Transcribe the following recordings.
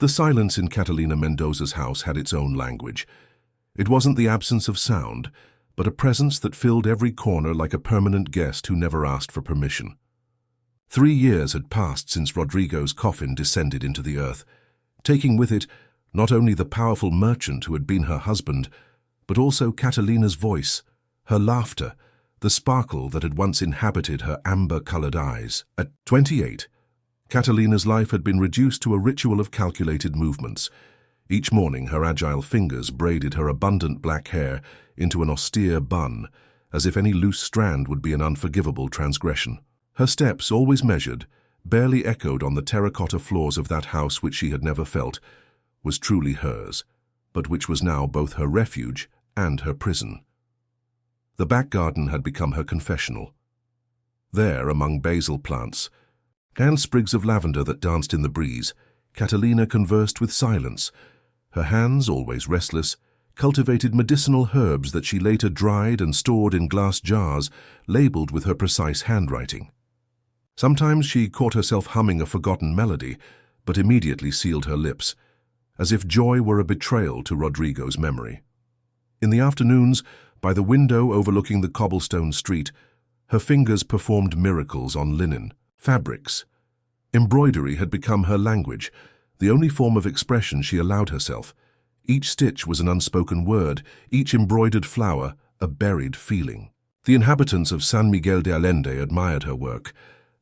The silence in Catalina Mendoza's house had its own language. It wasn't the absence of sound, but a presence that filled every corner like a permanent guest who never asked for permission. 3 years had passed since Rodrigo's coffin descended into the earth, taking with it not only the powerful merchant who had been her husband, but also Catalina's voice, her laughter, the sparkle that had once inhabited her amber-colored eyes. At 28, Catalina's life had been reduced to a ritual of calculated movements. Each morning her agile fingers braided her abundant black hair into an austere bun, as if any loose strand would be an unforgivable transgression. Her steps, always measured, barely echoed on the terracotta floors of that house which she had never felt was truly hers, but which was now both her refuge and her prison. The back garden had become her confessional. There, among basil plants and sprigs of lavender that danced in the breeze, Catalina conversed with silence. Her hands, always restless, cultivated medicinal herbs that she later dried and stored in glass jars, labeled with her precise handwriting. Sometimes she caught herself humming a forgotten melody, but immediately sealed her lips, as if joy were a betrayal to Rodrigo's memory. In the afternoons, by the window overlooking the cobblestone street, her fingers performed miracles on linen, fabrics. Embroidery had become her language, the only form of expression she allowed herself. Each stitch was an unspoken word, each embroidered flower a buried feeling. The inhabitants of San Miguel de Allende admired her work,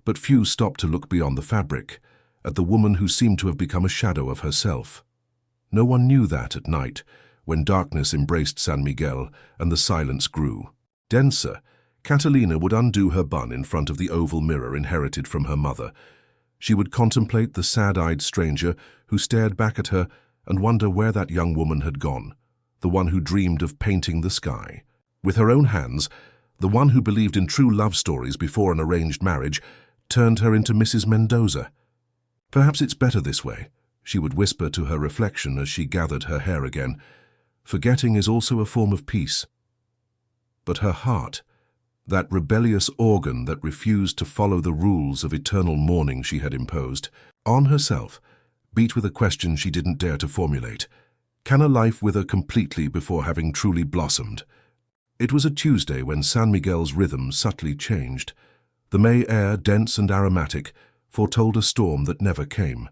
but few stopped to look beyond the fabric, at the woman who seemed to have become a shadow of herself. No one knew that at night, when darkness embraced San Miguel and the silence grew. Denser, Catalina would undo her bun in front of the oval mirror inherited from her mother. She would contemplate the sad-eyed stranger who stared back at her and wonder where that young woman had gone, the one who dreamed of painting the sky. With her own hands, the one who believed in true love stories before an arranged marriage turned her into Mrs. Mendoza. "Perhaps it's better this way," she would whisper to her reflection as she gathered her hair again. "Forgetting is also a form of peace." But her heart, that rebellious organ that refused to follow the rules of eternal mourning she had imposed on herself, beat with a question she didn't dare to formulate. Can a life wither completely before having truly blossomed? It was a Tuesday when San Miguel's rhythm subtly changed. The May air, dense and aromatic, foretold a storm that never came.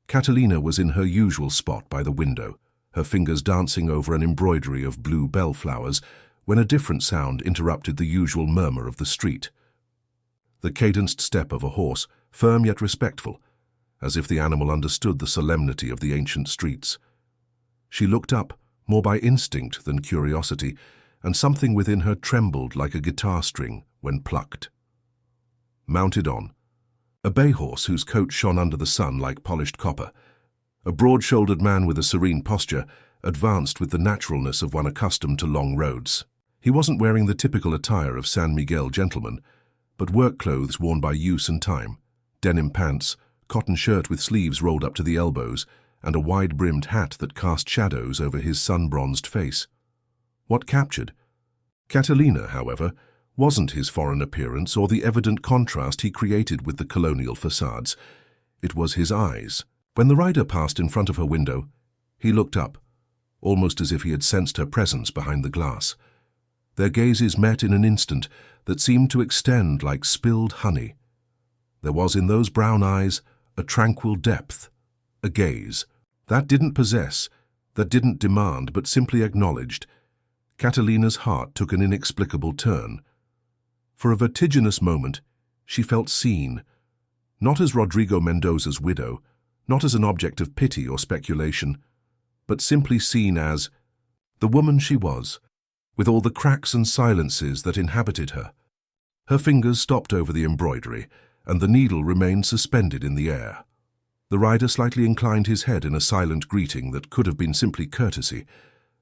Catalina was in her usual spot by the window, her fingers dancing over an embroidery of blue bellflowers, when a different sound interrupted the usual murmur of the street. The cadenced step of a horse, firm yet respectful, as if the animal understood the solemnity of the ancient streets. She looked up, more by instinct than curiosity, and something within her trembled like a guitar string when plucked. Mounted on, a bay horse whose coat shone under the sun like polished copper, a broad-shouldered man with a serene posture advanced with the naturalness of one accustomed to long roads. He wasn't wearing the typical attire of San Miguel gentlemen, but work clothes worn by use and time, denim pants, cotton shirt with sleeves rolled up to the elbows, and a wide-brimmed hat that cast shadows over his sun-bronzed face. What captured Catalina, however, wasn't his foreign appearance or the evident contrast he created with the colonial facades. It was his eyes. When the rider passed in front of her window, he looked up, almost as if he had sensed her presence behind the glass. Their gazes met in an instant that seemed to extend like spilled honey. There was in those brown eyes a tranquil depth, a gaze that didn't possess, that didn't demand, but simply acknowledged. Catalina's heart took an inexplicable turn. For a vertiginous moment, she felt seen, not as Rodrigo Mendoza's widow, not as an object of pity or speculation, but simply seen as the woman she was, with all the cracks and silences that inhabited her. Her fingers stopped over the embroidery, and the needle remained suspended in the air. The rider slightly inclined his head in a silent greeting that could have been simply courtesy,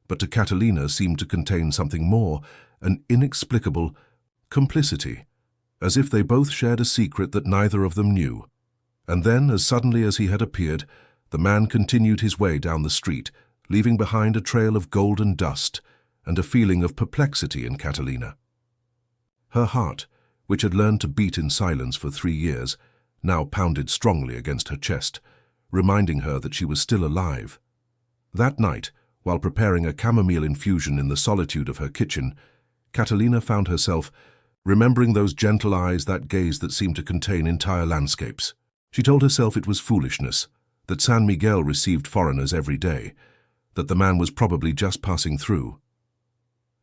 but to Catalina seemed to contain something more, an inexplicable complicity, as if they both shared a secret that neither of them knew. And then, as suddenly as he had appeared, the man continued his way down the street, leaving behind a trail of golden dust and a feeling of perplexity in Catalina. Her heart, which had learned to beat in silence for 3 years, now pounded strongly against her chest, reminding her that she was still alive. That night, while preparing a chamomile infusion in the solitude of her kitchen, Catalina found herself remembering those gentle eyes, that gaze that seemed to contain entire landscapes. She told herself it was foolishness, that San Miguel received foreigners every day, that the man was probably just passing through.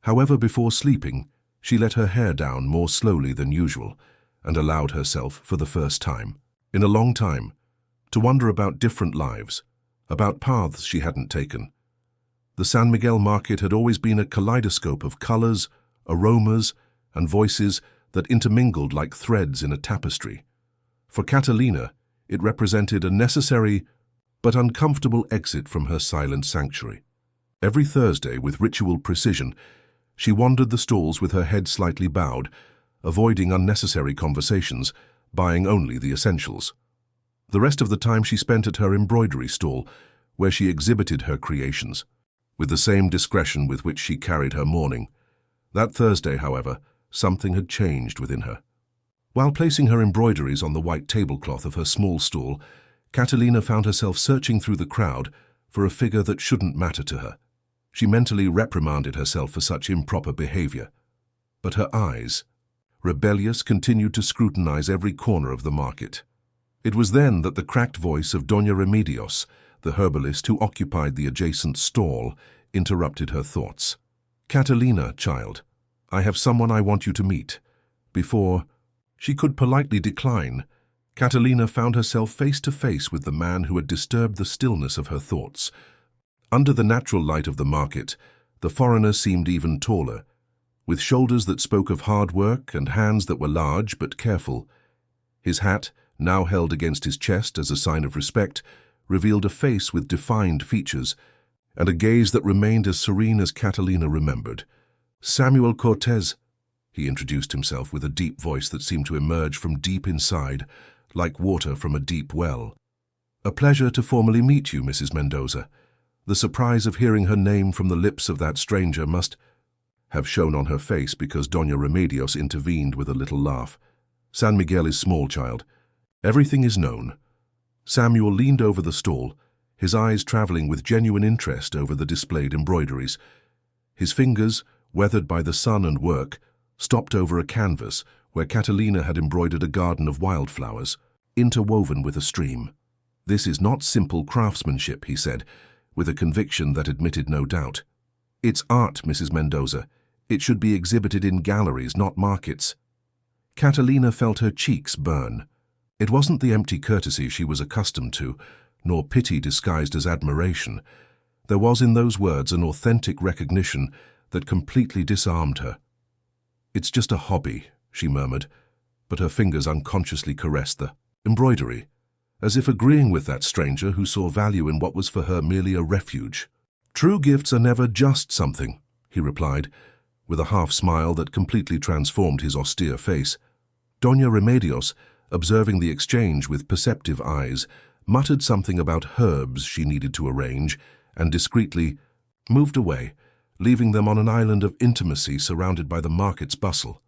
However, before sleeping, she let her hair down more slowly than usual and allowed herself, for the first time, in a long time, to wonder about different lives, about paths she hadn't taken. The San Miguel market had always been a kaleidoscope of colors, aromas, and voices that intermingled like threads in a tapestry. For Catalina, it represented a necessary but uncomfortable exit from her silent sanctuary. Every Thursday, with ritual precision, she wandered the stalls with her head slightly bowed, avoiding unnecessary conversations, buying only the essentials. The rest of the time she spent at her embroidery stall, where she exhibited her creations, with the same discretion with which she carried her mourning. That Thursday, however, something had changed within her. While placing her embroideries on the white tablecloth of her small stall, Catalina found herself searching through the crowd for a figure that shouldn't matter to her. She mentally reprimanded herself for such improper behavior. But her eyes, rebellious, continued to scrutinize every corner of the market. It was then that the cracked voice of Doña Remedios, the herbalist who occupied the adjacent stall, interrupted her thoughts. "Catalina, child, I have someone I want you to meet." Before she could politely decline, Catalina found herself face to face with the man who had disturbed the stillness of her thoughts. Under the natural light of the market, the foreigner seemed even taller, with shoulders that spoke of hard work and hands that were large but careful. His hat, now held against his chest as a sign of respect, revealed a face with defined features, and a gaze that remained as serene as Catalina remembered. "Samuel Cortez," he introduced himself with a deep voice that seemed to emerge from deep inside, like water from a deep well. "A pleasure to formally meet you, Mrs. Mendoza." The surprise of hearing her name from the lips of that stranger must have shown on her face because Doña Remedios intervened with a little laugh. "San Miguel is small, child. Everything is known." Samuel leaned over the stall, his eyes traveling with genuine interest over the displayed embroideries. His fingers, weathered by the sun and work, stopped over a canvas where Catalina had embroidered a garden of wildflowers, interwoven with a stream. "This is not simple craftsmanship," he said, with a conviction that admitted no doubt. "It's art, Mrs. Mendoza. It should be exhibited in galleries, not markets." Catalina felt her cheeks burn. It wasn't the empty courtesy she was accustomed to, nor pity disguised as admiration. There was in those words an authentic recognition that completely disarmed her. "It's just a hobby," she murmured, but her fingers unconsciously caressed the embroidery, as if agreeing with that stranger who saw value in what was for her merely a refuge. "True gifts are never just something," he replied, with a half-smile that completely transformed his austere face. Doña Remedios, observing the exchange with perceptive eyes, muttered something about herbs she needed to arrange, and discreetly moved away, leaving them on an island of intimacy surrounded by the market's bustle.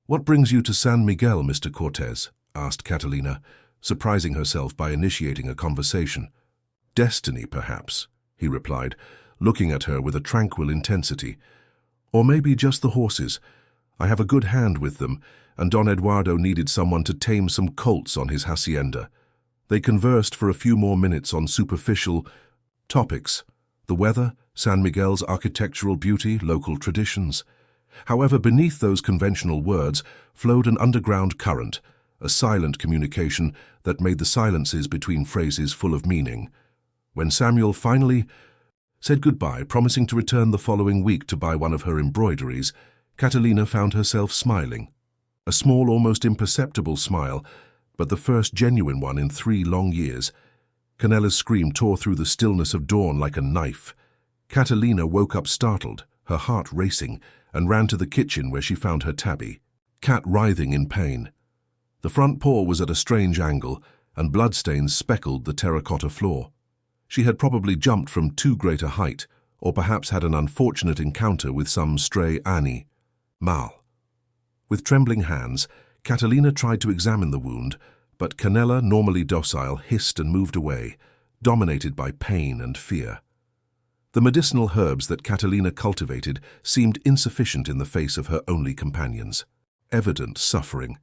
"What brings you to San Miguel, Mr. Cortez?" asked Catalina, surprising herself by initiating a conversation. "Destiny, perhaps," he replied, looking at her with a tranquil intensity. "Or maybe just the horses. I have a good hand with them, and Don Eduardo needed someone to tame some colts on his hacienda." They conversed for a few more minutes on superficial topics: the weather, San Miguel's architectural beauty, local traditions. However, beneath those conventional words flowed an underground current, a silent communication that made the silences between phrases full of meaning. When Samuel finally said goodbye, promising to return the following week to buy one of her embroideries, Catalina found herself smiling. A small, almost imperceptible smile, but the first genuine one in 3 long years. Canella's scream tore through the stillness of dawn like a knife. Catalina woke up startled, her heart racing, and ran to the kitchen where she found her tabby, Cat writhing in pain. The front paw was at a strange angle, and bloodstains speckled the terracotta floor. She had probably jumped from too great a height, or perhaps had an unfortunate encounter with some stray animal. With trembling hands, Catalina tried to examine the wound, But Canella, normally docile, hissed and moved away, dominated by pain and fear. The medicinal herbs that Catalina cultivated seemed insufficient in the face of her only companions. Evident suffering.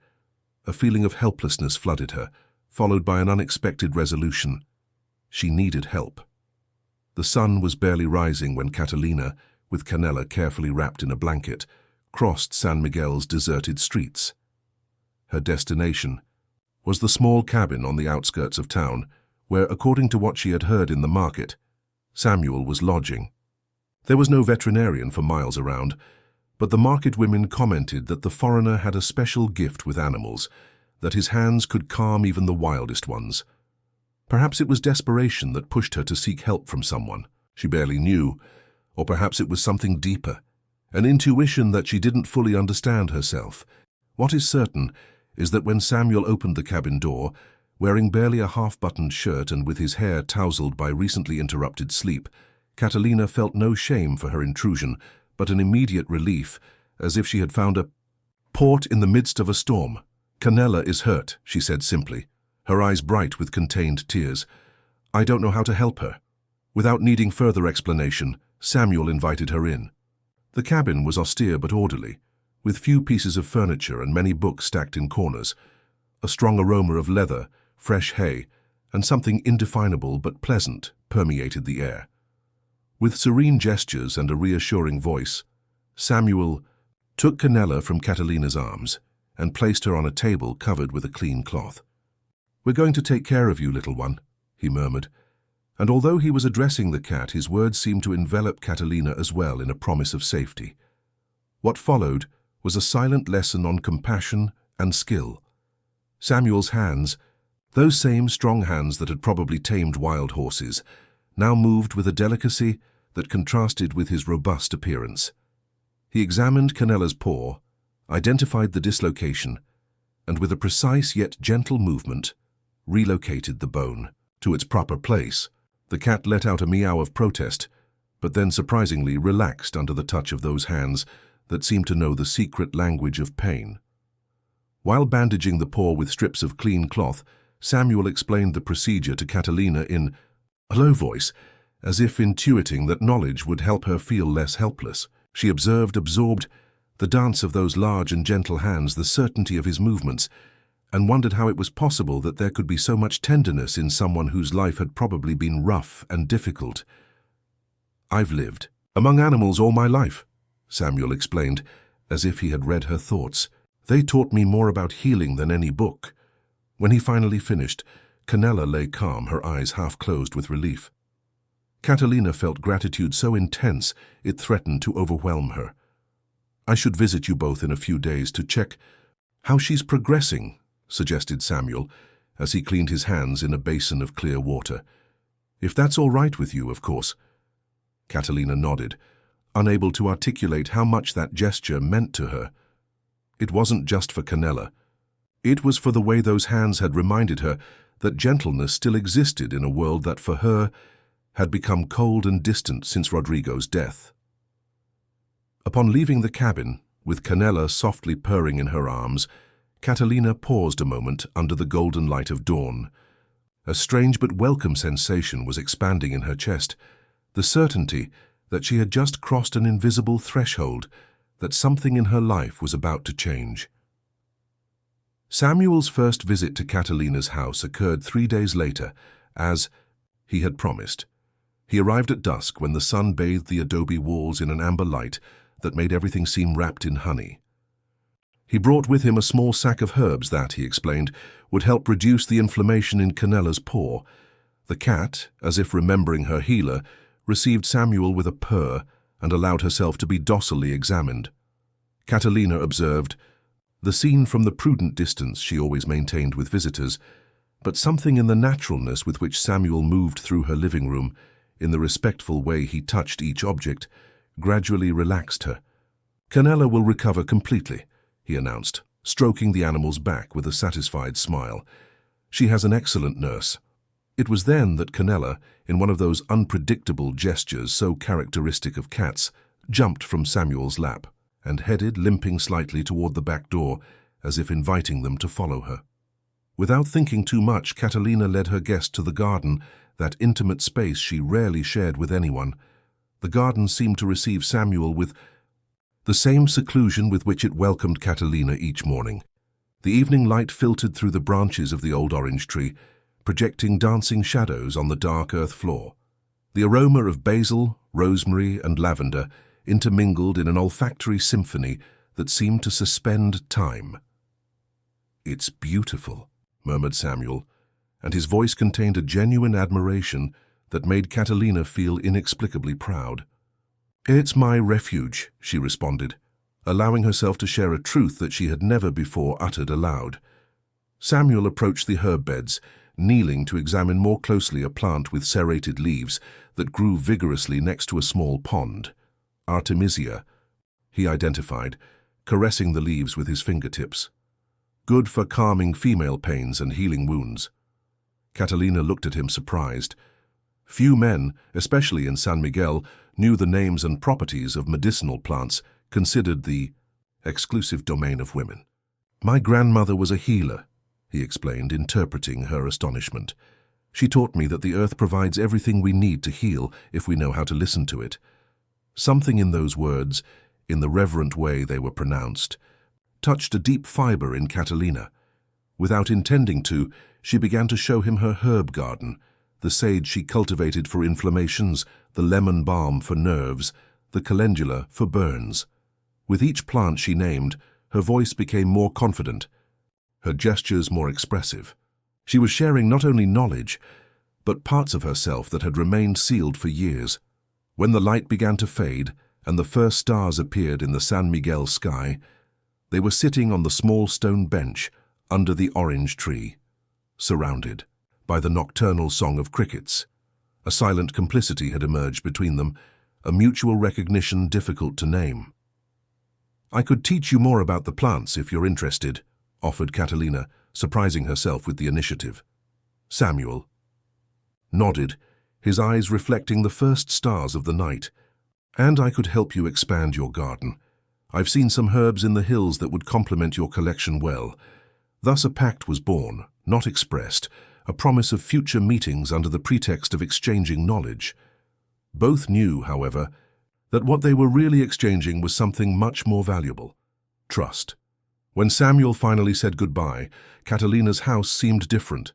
A feeling of helplessness flooded her, followed by an unexpected resolution. She needed help. The sun was barely rising when Catalina, with Canella carefully wrapped in a blanket, crossed San Miguel's deserted streets. Her destination was the small cabin on the outskirts of town, where, according to what she had heard in the market, Samuel was lodging. There was no veterinarian for miles around, but the market women commented that the foreigner had a special gift with animals, that his hands could calm even the wildest ones. Perhaps it was desperation that pushed her to seek help from someone she barely knew, or perhaps it was something deeper, an intuition that she didn't fully understand herself. What is certain is that when Samuel opened the cabin door, wearing barely a half-buttoned shirt and with his hair tousled by recently interrupted sleep, Catalina felt no shame for her intrusion, but an immediate relief, as if she had found a port in the midst of a storm. "Canella is hurt," she said simply, her eyes bright with contained tears. "I don't know how to help her." Without needing further explanation, Samuel invited her in. The cabin was austere but orderly, with few pieces of furniture and many books stacked in corners. A strong aroma of leather, fresh hay, and something indefinable but pleasant permeated the air. With serene gestures and a reassuring voice, Samuel took Canella from Catalina's arms and placed her on a table covered with a clean cloth. "We're going to take care of you, little one," he murmured, and although he was addressing the cat, his words seemed to envelop Catalina as well in a promise of safety. What followed was a silent lesson on compassion and skill. Samuel's hands, those same strong hands that had probably tamed wild horses, now moved with a delicacy that contrasted with his robust appearance. He examined Canella's paw, identified the dislocation, and with a precise yet gentle movement, relocated the bone to its proper place. The cat let out a meow of protest, but then surprisingly relaxed under the touch of those hands that seemed to know the secret language of pain. While bandaging the paw with strips of clean cloth, Samuel explained the procedure to Catalina in a low voice, as if intuiting that knowledge would help her feel less helpless. She observed, absorbed, the dance of those large and gentle hands, the certainty of his movements, and wondered how it was possible that there could be so much tenderness in someone whose life had probably been rough and difficult. "I've lived among animals all my life," Samuel explained, as if he had read her thoughts. "They taught me more about healing than any book." When he finally finished, Canella lay calm, her eyes half closed with relief. Catalina felt gratitude so intense it threatened to overwhelm her. "I should visit you both in a few days to check how she's progressing," suggested Samuel, as he cleaned his hands in a basin of clear water. "If that's all right with you, of course." Catalina nodded, unable to articulate how much that gesture meant to her. It wasn't just for Canella. It was for the way those hands had reminded her that gentleness still existed in a world that, for her, had become cold and distant since Rodrigo's death. Upon leaving the cabin, with Canella softly purring in her arms, Catalina paused a moment under the golden light of dawn. A strange but welcome sensation was expanding in her chest, the certainty that she had just crossed an invisible threshold, that something in her life was about to change. Samuel's first visit to Catalina's house occurred 3 days later, as he had promised. He arrived at dusk when the sun bathed the adobe walls in an amber light that made everything seem wrapped in honey. He brought with him a small sack of herbs that, he explained, would help reduce the inflammation in Canella's paw. The cat, as if remembering her healer, received Samuel with a purr and allowed herself to be docilely examined. Catalina observed the scene from the prudent distance she always maintained with visitors, but something in the naturalness with which Samuel moved through her living room, in the respectful way he touched each object, gradually relaxed her. "Canella will recover completely," he announced, stroking the animal's back with a satisfied smile. "She has an excellent nurse." It was then that Canella, in one of those unpredictable gestures so characteristic of cats, jumped from Samuel's lap and headed, limping slightly, toward the back door, as if inviting them to follow her. Without thinking too much, Catalina led her guest to the garden, that intimate space she rarely shared with anyone. The garden seemed to receive Samuel with the same seclusion with which it welcomed Catalina each morning. The evening light filtered through the branches of the old orange tree, projecting dancing shadows on the dark earth floor. The aroma of basil, rosemary, and lavender intermingled in an olfactory symphony that seemed to suspend time. "It's beautiful," murmured Samuel, and his voice contained a genuine admiration that made Catalina feel inexplicably proud. "It's my refuge," she responded, allowing herself to share a truth that she had never before uttered aloud. Samuel approached the herb beds, kneeling to examine more closely a plant with serrated leaves that grew vigorously next to a small pond. Artemisia, he identified, caressing the leaves with his fingertips. Good for calming female pains and healing wounds. Catalina looked at him surprised. Few men, especially in San Miguel, knew the names and properties of medicinal plants considered the exclusive domain of women. "My grandmother was a healer," he explained, interpreting her astonishment. "She taught me that the earth provides everything we need to heal if we know how to listen to it." Something in those words, in the reverent way they were pronounced, touched a deep fiber in Catalina. Without intending to, she began to show him her herb garden, the sage she cultivated for inflammations, the lemon balm for nerves, the calendula for burns. With each plant she named, her voice became more confident, her gestures more expressive. She was sharing not only knowledge, but parts of herself that had remained sealed for years. When the light began to fade and the first stars appeared in the San Miguel sky, they were sitting on the small stone bench under the orange tree, surrounded by the nocturnal song of crickets. A silent complicity had emerged between them, a mutual recognition difficult to name. "I could teach you more about the plants if you're interested," offered Catalina, surprising herself with the initiative. Samuel nodded, his eyes reflecting the first stars of the night. "And I could help you expand your garden. I've seen some herbs in the hills that would complement your collection well." Thus a pact was born, not expressed, a promise of future meetings under the pretext of exchanging knowledge. Both knew, however, that what they were really exchanging was something much more valuable: trust. When Samuel finally said goodbye, Catalina's house seemed different.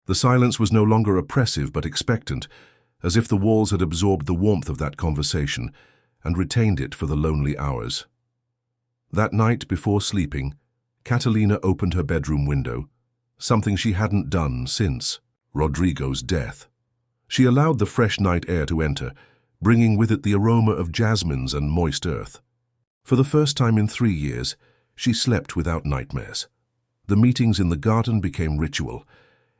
The silence was no longer oppressive but expectant, as if the walls had absorbed the warmth of that conversation and retained it for the lonely hours. That night before sleeping, Catalina opened her bedroom window, something she hadn't done since Rodrigo's death. She allowed the fresh night air to enter, bringing with it the aroma of jasmines and moist earth. For the first time in 3 years, she slept without nightmares. The meetings in the garden became ritual.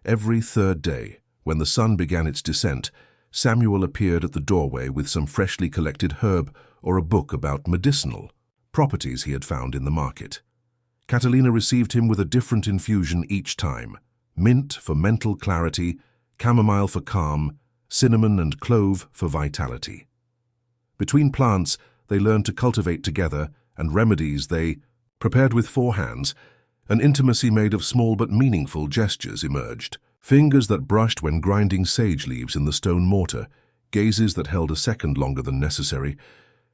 Every third day, when the sun began its descent, Samuel appeared at the doorway with some freshly collected herb or a book about medicinal properties he had found in the market. Catalina received him with a different infusion each time: mint for mental clarity, chamomile for calm, cinnamon and clove for vitality. Between plants, they learned to cultivate together, and remedies they prepared with 4 hands. An intimacy made of small but meaningful gestures emerged. Fingers that brushed when grinding sage leaves in the stone mortar, gazes that held a second longer than necessary,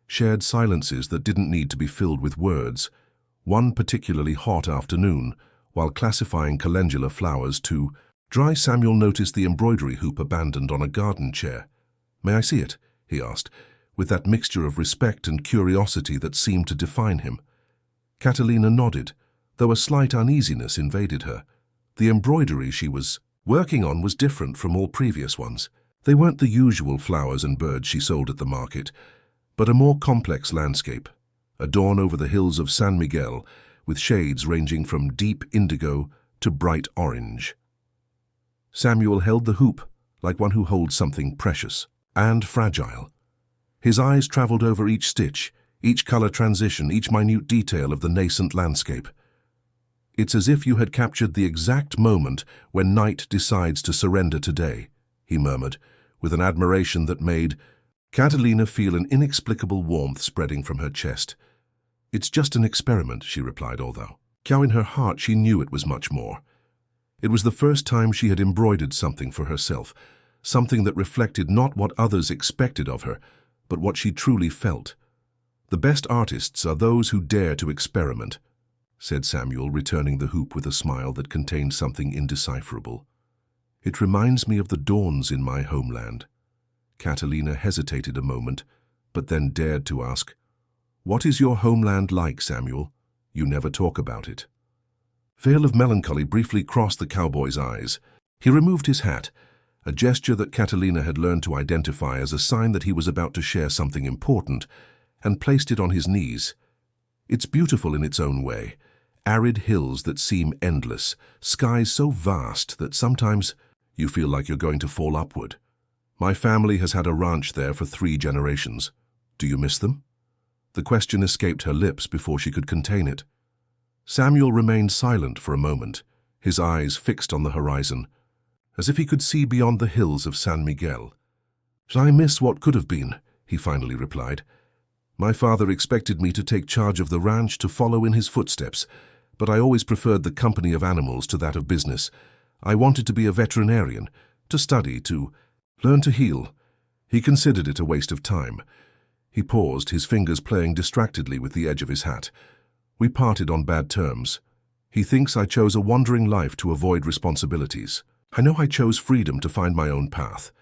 shared silences that didn't need to be filled with words. One particularly hot afternoon, while classifying calendula flowers to dry, Samuel noticed the embroidery hoop abandoned on a garden chair. "May I see it?" he asked, with that mixture of respect and curiosity that seemed to define him. Catalina nodded, though a slight uneasiness invaded her. The embroidery she was working on was different from all previous ones. They weren't the usual flowers and birds she sold at the market, but a more complex landscape, a dawn over the hills of San Miguel, with shades ranging from deep indigo to bright orange. Samuel held the hoop like one who holds something precious and fragile. His eyes traveled over each stitch, each color transition, each minute detail of the nascent landscape. "It's as if you had captured the exact moment when night decides to surrender to day," he murmured, with an admiration that made Catalina feel an inexplicable warmth spreading from her chest. "It's just an experiment," she replied, although in her heart she knew it was much more. It was the first time she had embroidered something for herself, something that reflected not what others expected of her, but what she truly felt. "The best artists are those who dare to experiment," said Samuel, returning the hoop with a smile that contained something indecipherable. "It reminds me of the dawns in my homeland." Catalina hesitated a moment, but then dared to ask, "What is your homeland like, Samuel? You never talk about it." Veil of melancholy briefly crossed the cowboy's eyes. He removed his hat, a gesture that Catalina had learned to identify as a sign that he was about to share something important, and placed it on his knees. "It's beautiful in its own way. Arid hills that seem endless, skies so vast that sometimes you feel like you're going to fall upward. My family has had a ranch there for 3 generations. Do you miss them?" The question escaped her lips before she could contain it. Samuel remained silent for a moment, his eyes fixed on the horizon, as if he could see beyond the hills of San Miguel. "I miss what could have been," he finally replied. "My father expected me to take charge of the ranch, to follow in his footsteps, but I always preferred the company of animals to that of business. I wanted to be a veterinarian, to study, to learn to heal." He considered it a waste of time. He paused, his fingers playing distractedly with the edge of his hat. "We parted on bad terms. He thinks I chose a wandering life to avoid responsibilities. I know I chose freedom to find my own path."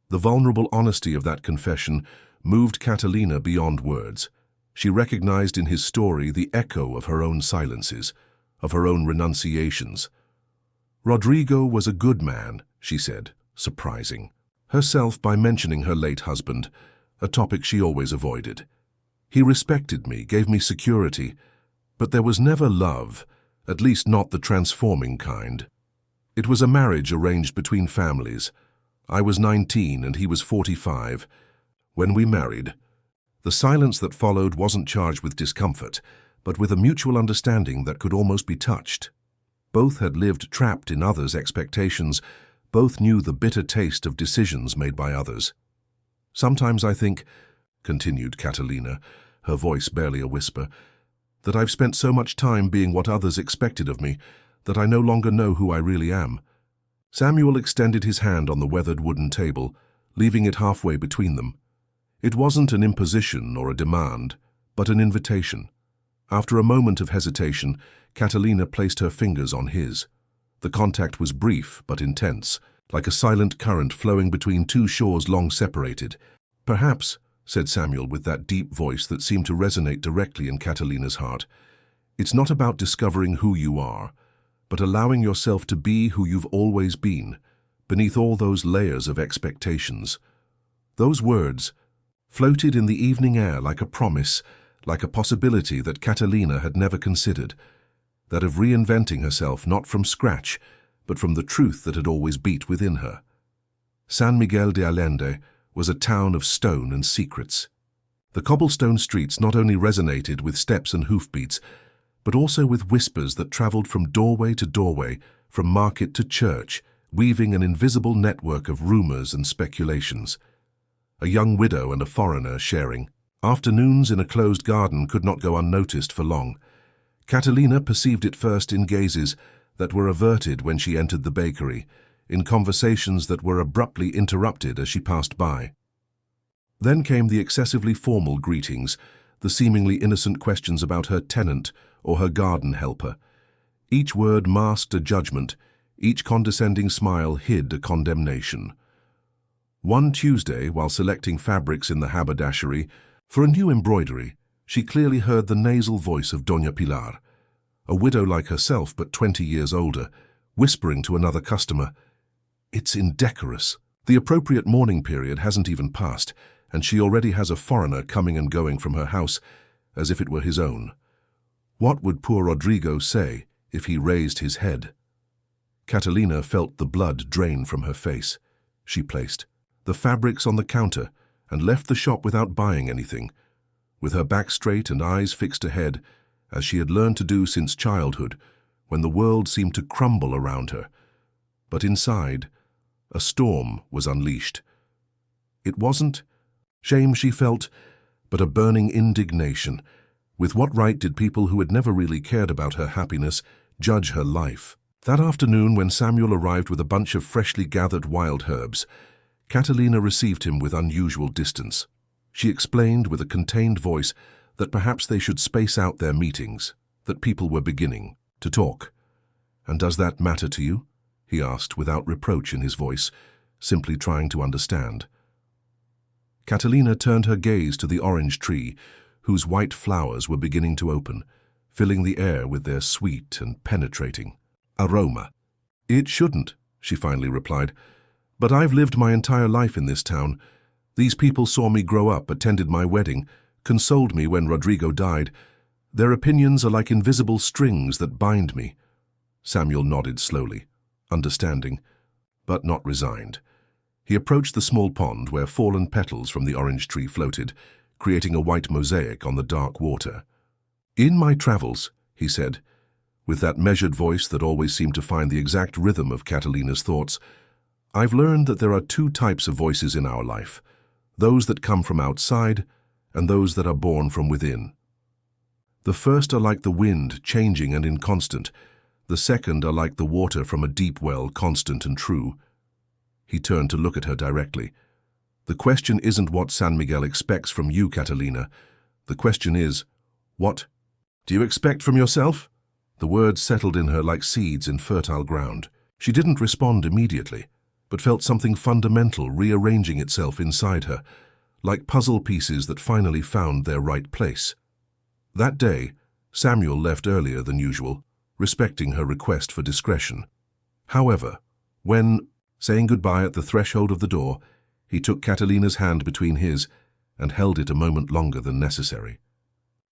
The vulnerable honesty of that confession moved Catalina beyond words. She recognized in his story the echo of her own silences, of her own renunciations. "Rodrigo was a good man," she said, surprising herself by mentioning her late husband, a topic she always avoided. "He respected me, gave me security, but there was never love, at least not the transforming kind. It was a marriage arranged between families. I was 19 and he was 45. When we married, the silence that followed wasn't charged with discomfort, but with a mutual understanding that could almost be touched. Both had lived trapped in others' expectations. Both knew the bitter taste of decisions made by others. Sometimes I think," continued Catalina, her voice barely a whisper, "that I've spent so much time being what others expected of me that I no longer know who I really am." Samuel extended his hand on the weathered wooden table, leaving it halfway between them. It wasn't an imposition or a demand, but an invitation. After a moment of hesitation, Catalina placed her fingers on his. The contact was brief but intense, like a silent current flowing between 2 shores long separated. "Perhaps," said Samuel with that deep voice that seemed to resonate directly in Catalina's heart, "it's not about discovering who you are, but allowing yourself to be who you've always been, beneath all those layers of expectations." Those words floated in the evening air like a promise, like a possibility that Catalina had never considered, that of reinventing herself not from scratch, but from the truth that had always beat within her. San Miguel de Allende was a town of stone and secrets. The cobblestone streets not only resonated with steps and hoofbeats, but also with whispers that traveled from doorway to doorway, from market to church, weaving an invisible network of rumors and speculations. A young widow and a foreigner sharing. Afternoons in a closed garden could not go unnoticed for long. Catalina perceived it first in gazes that were averted when she entered the bakery, in conversations that were abruptly interrupted as she passed by. Then came the excessively formal greetings, the seemingly innocent questions about her tenant or her garden helper. Each word masked a judgment, each condescending smile hid a condemnation. One Tuesday, while selecting fabrics in the haberdashery for a new embroidery, she clearly heard the nasal voice of Doña Pilar, a widow like herself but 20 years older, whispering to another customer, "It's indecorous. The appropriate mourning period hasn't even passed, and she already has a foreigner coming and going from her house as if it were his own. What would poor Rodrigo say if he raised his head?" Catalina felt the blood drain from her face. She placed the fabrics on the counter and left the shop without buying anything, with her back straight and eyes fixed ahead, as she had learned to do since childhood, when the world seemed to crumble around her. But inside, a storm was unleashed. It wasn't shame she felt, but a burning indignation. With what right did people who had never really cared about her happiness judge her life? That afternoon, when Samuel arrived with a bunch of freshly gathered wild herbs, Catalina received him with unusual distance. She explained with a contained voice that perhaps they should space out their meetings, that people were beginning to talk. "And does that matter to you?" he asked without reproach in his voice, simply trying to understand. Catalina turned her gaze to the orange tree, whose white flowers were beginning to open, filling the air with their sweet and penetrating aroma. "It shouldn't," she finally replied, "but I've lived my entire life in this town. These people saw me grow up, attended my wedding, consoled me when Rodrigo died. Their opinions are like invisible strings that bind me." Samuel nodded slowly, understanding, but not resigned. He approached the small pond where fallen petals from the orange tree floated, creating a white mosaic on the dark water. "In my travels," he said, with that measured voice that always seemed to find the exact rhythm of Catalina's thoughts, "I've learned that there are two types of voices in our life, those that come from outside and those that are born from within. The first are like the wind, changing and inconstant. The second are like the water from a deep well, constant and true." He turned to look at her directly. "The question isn't what San Miguel expects from you, Catalina. The question is, what do you expect from yourself?" The words settled in her like seeds in fertile ground. She didn't respond immediately, but felt something fundamental rearranging itself inside her, like puzzle pieces that finally found their right place. That day, Samuel left earlier than usual, respecting her request for discretion. However, when, saying goodbye at the threshold of the door, he took Catalina's hand between his and held it a moment longer than necessary.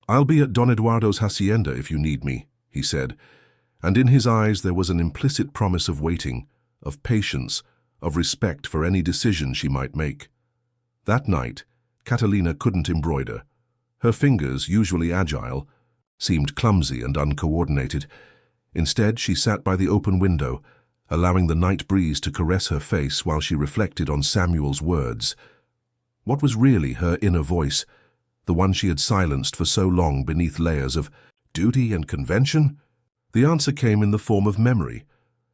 "I'll be at Don Eduardo's hacienda if you need me," he said, and in his eyes there was an implicit promise of waiting, of patience, of respect for any decision she might make. That night, Catalina couldn't embroider. Her fingers, usually agile, seemed clumsy and uncoordinated. Instead, she sat by the open window, allowing the night breeze to caress her face while she reflected on Samuel's words. What was really her inner voice, the one she had silenced for so long beneath layers of duty and convention? The answer came in the form of memory.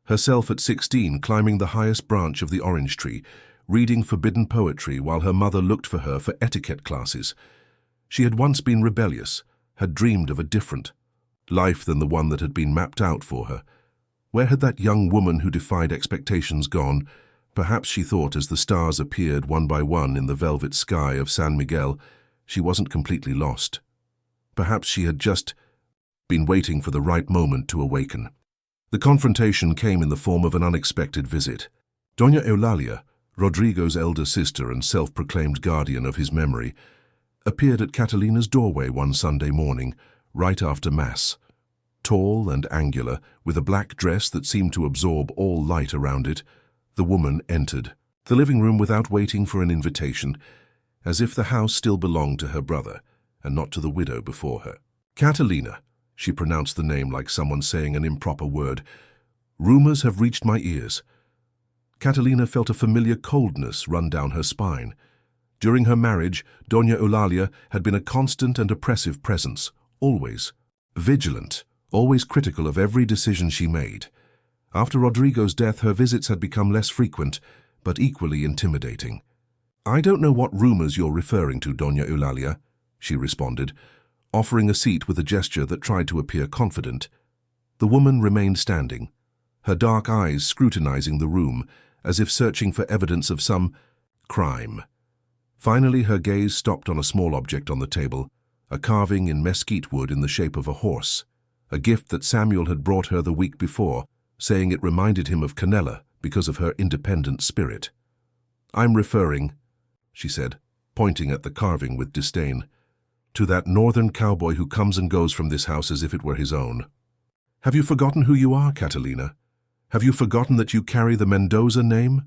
Herself at 16, climbing the highest branch of the orange tree, reading forbidden poetry while her mother looked for her for etiquette classes. She had once been rebellious, had dreamed of a different life than the one that had been mapped out for her. Where had that young woman who defied expectations gone? Perhaps, she thought, as the stars appeared one by one in the velvet sky of San Miguel, she wasn't completely lost. Perhaps she had just been waiting for the right moment to awaken. The confrontation came in the form of an unexpected visit. Doña Eulalia, Rodrigo's elder sister and self-proclaimed guardian of his memory, appeared at Catalina's doorway one Sunday morning, right after Mass. Tall and angular, with a black dress that seemed to absorb all light around it, the woman entered the living room without waiting for an invitation, as if the house still belonged to her brother and not to the widow before her. "Catalina," she pronounced the name like someone saying an improper word. "Rumors have reached my ears." Catalina felt a familiar coldness run down her spine. During her marriage, Doña Eulalia had been a constant and oppressive presence, always vigilant, always critical of every decision she made. After Rodrigo's death, her visits had become less frequent, but equally intimidating. "I don't know what rumors you're referring to, Doña Eulalia," she responded, offering a seat with a gesture that tried to appear confident. The woman remained standing, her dark eyes scrutinizing the room, as if searching for evidence of some crime. Finally, her gaze stopped on a small object on the table, a carving in mesquite wood in the shape of a horse, a gift that Samuel had brought her the week before, saying it reminded him of Canella because of her independent spirit. "I'm referring," she said, pointing at the carving with disdain, "to that northern cowboy who comes and goes from this house as if it were his own. Have you forgotten who you are, Catalina? Have you forgotten that you carry the Mendoza name?"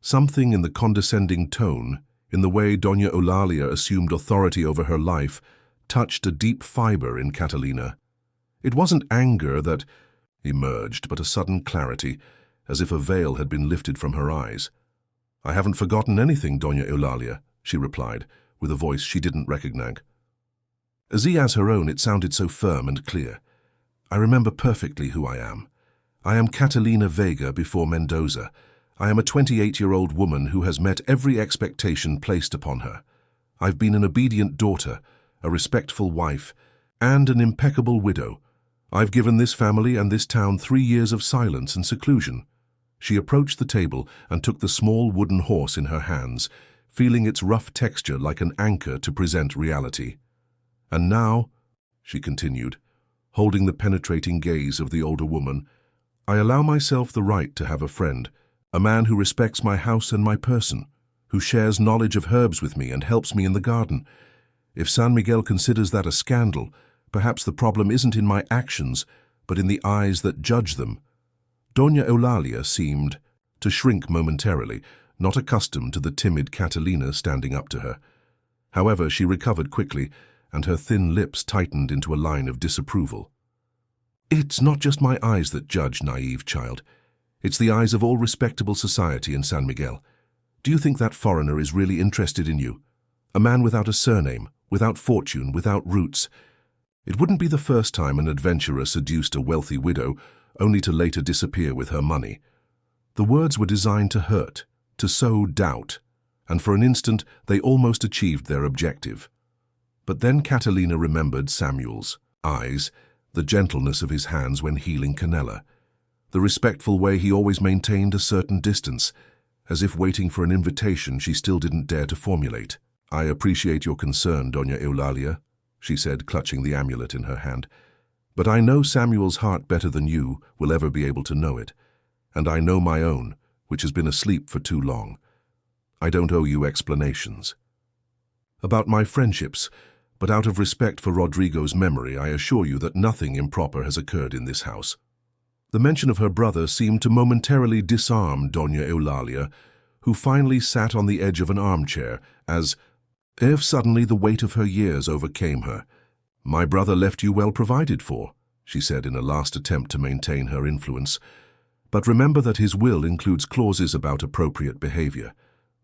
Something in the condescending tone, in the way Doña Eulalia assumed authority over her life, touched a deep fiber in Catalina. It wasn't anger that emerged, but a sudden clarity, as if a veil had been lifted from her eyes. "I haven't forgotten anything, Doña Eulalia," she replied, with a voice she didn't recognize. As her own, it sounded so firm and clear. "I remember perfectly who I am. I am Catalina Vega before Mendoza. I am a 28-year-old woman who has met every expectation placed upon her. I've been an obedient daughter, a respectful wife, and an impeccable widow. I've given this family and this town 3 years of silence and seclusion." She approached the table and took the small wooden horse in her hands, feeling its rough texture like an anchor to present reality. "And now," she continued, holding the penetrating gaze of the older woman, "I allow myself the right to have a friend, a man who respects my house and my person, who shares knowledge of herbs with me and helps me in the garden. If San Miguel considers that a scandal, perhaps the problem isn't in my actions, but in the eyes that judge them." Doña Eulalia seemed to shrink momentarily, not accustomed to the timid Catalina standing up to her. However, she recovered quickly, and her thin lips tightened into a line of disapproval. "It's not just my eyes that judge, naive child. It's the eyes of all respectable society in San Miguel. Do you think that foreigner is really interested in you? A man without a surname, without fortune, without roots. It wouldn't be the first time an adventurer seduced a wealthy widow, only to later disappear with her money." The words were designed to hurt, to sow doubt, and for an instant they almost achieved their objective. But then Catalina remembered Samuel's eyes, the gentleness of his hands when healing Canella, the respectful way he always maintained a certain distance, as if waiting for an invitation she still didn't dare to formulate. "I appreciate your concern, Doña Eulalia," she said, clutching the amulet in her hand. "But I know Samuel's heart better than you will ever be able to know it, and I know my own, which has been asleep for too long. I don't owe you explanations about my friendships, but out of respect for Rodrigo's memory, I assure you that nothing improper has occurred in this house." The mention of her brother seemed to momentarily disarm Doña Eulalia, who finally sat on the edge of an armchair, as if suddenly the weight of her years overcame her. "My brother left you well provided for," she said in a last attempt to maintain her influence. "But remember that his will includes clauses about appropriate behavior.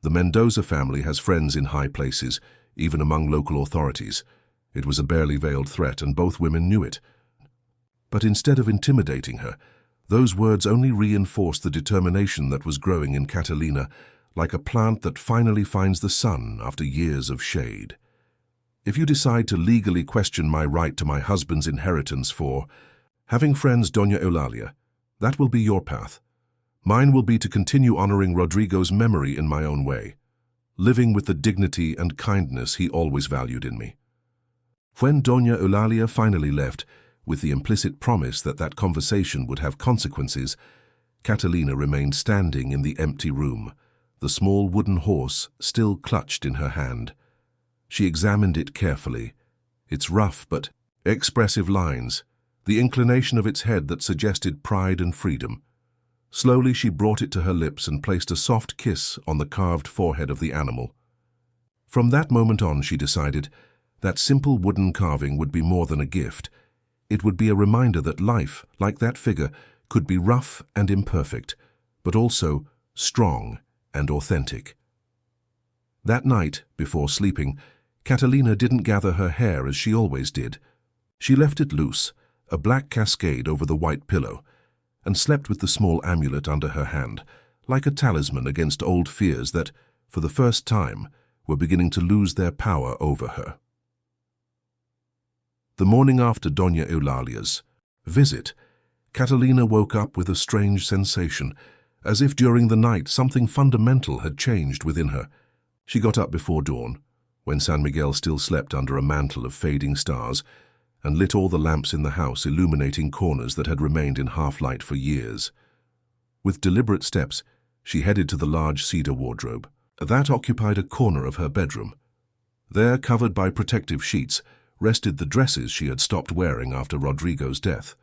The Mendoza family has friends in high places, even among local authorities." It was a barely veiled threat, and both women knew it. But instead of intimidating her, those words only reinforced the determination that was growing in Catalina, like a plant that finally finds the sun after years of shade. "If you decide to legally question my right to my husband's inheritance for having friends, Doña Eulalia, that will be your path. Mine will be to continue honoring Rodrigo's memory in my own way, living with the dignity and kindness he always valued in me." When Doña Eulalia finally left, with the implicit promise that that conversation would have consequences, Catalina remained standing in the empty room, the small wooden horse still clutched in her hand. She examined it carefully, its rough but expressive lines, the inclination of its head that suggested pride and freedom. Slowly she brought it to her lips and placed a soft kiss on the carved forehead of the animal. From that moment on, she decided, that simple wooden carving would be more than a gift. It would be a reminder that life, like that figure, could be rough and imperfect, but also strong and authentic. That night, before sleeping, Catalina didn't gather her hair as she always did. She left it loose, a black cascade over the white pillow, and slept with the small amulet under her hand, like a talisman against old fears that, for the first time, were beginning to lose their power over her. The morning after Doña Eulalia's visit, Catalina woke up with a strange sensation, as if during the night something fundamental had changed within her. She got up before dawn, when San Miguel still slept under a mantle of fading stars, and lit all the lamps in the house, illuminating corners that had remained in half-light for years. With deliberate steps, she headed to the large cedar wardrobe. That occupied a corner of her bedroom. There, covered by protective sheets, rested the dresses she had stopped wearing after Rodrigo's death.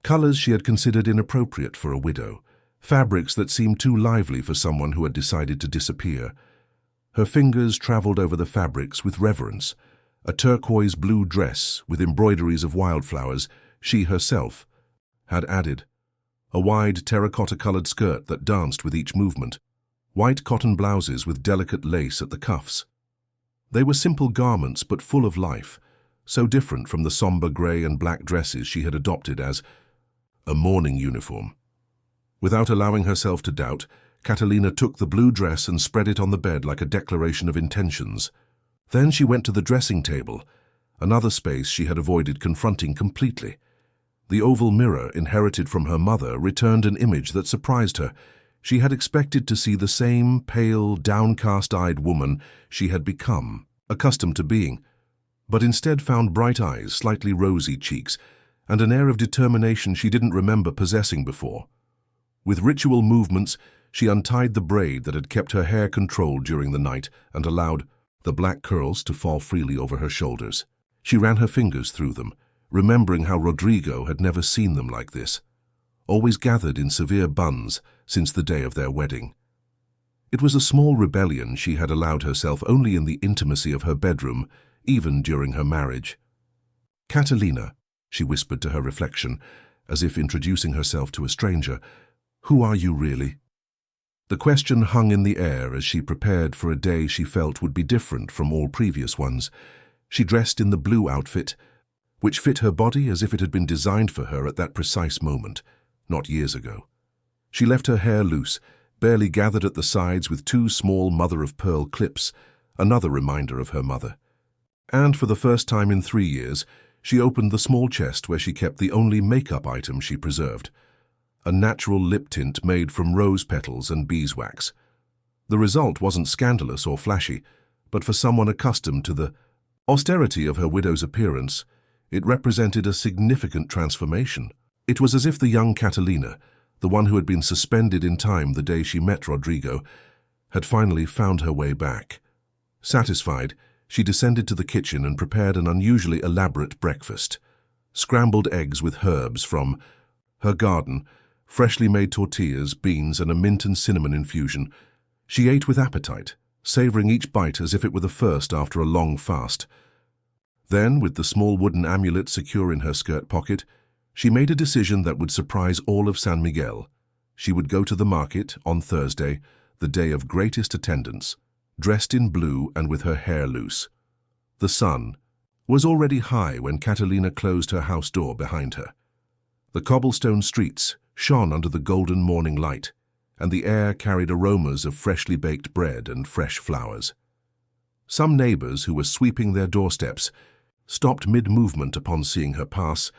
Colors she had considered inappropriate for a widow, fabrics that seemed too lively for someone who had decided to disappear. Her fingers traveled over the fabrics with reverence. A turquoise blue dress with embroideries of wildflowers she herself had added. A wide terracotta-colored skirt that danced with each movement. White cotton blouses with delicate lace at the cuffs. They were simple garments but full of life, so different from the somber gray and black dresses she had adopted as a mourning uniform. Without allowing herself to doubt, Catalina took the blue dress and spread it on the bed like a declaration of intentions. Then she went to the dressing table, another space she had avoided confronting completely. The oval mirror inherited from her mother returned an image that surprised her. She had expected to see the same pale, downcast-eyed woman she had become, accustomed to being, but instead found bright eyes, slightly rosy cheeks, and an air of determination she didn't remember possessing before. With ritual movements, she untied the braid that had kept her hair controlled during the night and allowed the black curls to fall freely over her shoulders. She ran her fingers through them, remembering how Rodrigo had never seen them like this, always gathered in severe buns since the day of their wedding. It was a small rebellion she had allowed herself only in the intimacy of her bedroom, even during her marriage. "Catalina," she whispered to her reflection, as if introducing herself to a stranger, "who are you really?" The question hung in the air as she prepared for a day she felt would be different from all previous ones. She dressed in the blue outfit, which fit her body as if it had been designed for her at that precise moment, not years ago. She left her hair loose, barely gathered at the sides with two small mother-of-pearl clips, another reminder of her mother. And for the first time in 3 years, she opened the small chest where she kept the only makeup item she preserved, a natural lip tint made from rose petals and beeswax. The result wasn't scandalous or flashy, but for someone accustomed to the austerity of her widow's appearance, it represented a significant transformation. It was as if the young Catalina, the one who had been suspended in time the day she met Rodrigo, had finally found her way back. Satisfied, she descended to the kitchen and prepared an unusually elaborate breakfast. Scrambled eggs with herbs from her garden, freshly made tortillas, beans, and a mint and cinnamon infusion. She ate with appetite, savoring each bite as if it were the first after a long fast. Then, with the small wooden amulet secure in her skirt pocket, she made a decision that would surprise all of San Miguel. She would go to the market on Thursday, the day of greatest attendance, dressed in blue and with her hair loose. The sun was already high when Catalina closed her house door behind her. The cobblestone streets shone under the golden morning light, and the air carried aromas of freshly baked bread and fresh flowers. Some neighbors who were sweeping their doorsteps stopped mid-movement upon seeing her pass,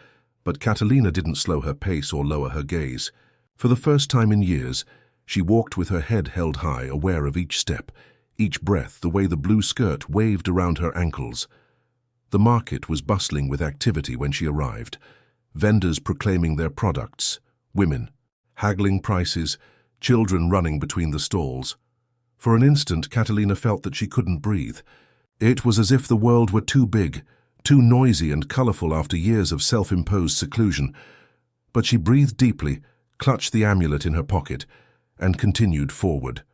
but Catalina didn't slow her pace or lower her gaze. For the first time in years, she walked with her head held high, aware of each step, each breath, the way the blue skirt waved around her ankles. The market was bustling with activity when she arrived, vendors proclaiming their products, women haggling prices, children running between the stalls. For an instant, Catalina felt that she couldn't breathe. It was as if the world were too big, too noisy and colorful after years of self-imposed seclusion. But she breathed deeply, clutched the amulet in her pocket, and continued forward.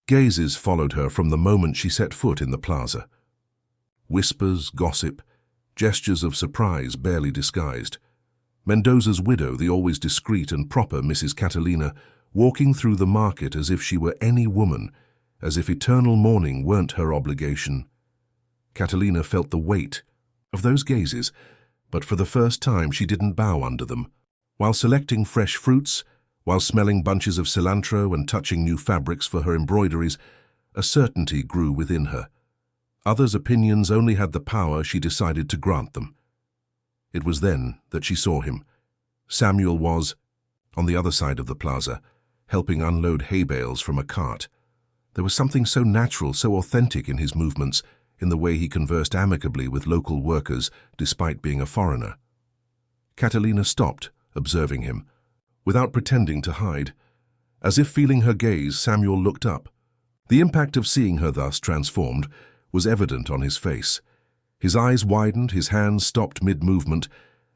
Gazes followed her from the moment she set foot in the plaza. Whispers, gossip, gestures of surprise barely disguised. Mendoza's widow, the always discreet and proper Mrs. Catalina, walking through the market as if she were any woman, as if eternal mourning weren't her obligation. Catalina felt the weight of those gazes, but for the first time she didn't bow under them. While selecting fresh fruits, while smelling bunches of cilantro and touching new fabrics for her embroideries, a certainty grew within her. Others' opinions only had the power she decided to grant them. It was then that she saw him. Samuel was on the other side of the plaza, helping unload hay bales from a cart. There was something so natural, so authentic in his movements, in the way he conversed amicably with local workers despite being a foreigner. Catalina stopped, observing him, without pretending to hide. As if feeling her gaze, Samuel looked up. The impact of seeing her thus transformed was evident on his face. His eyes widened, his hands stopped mid-movement,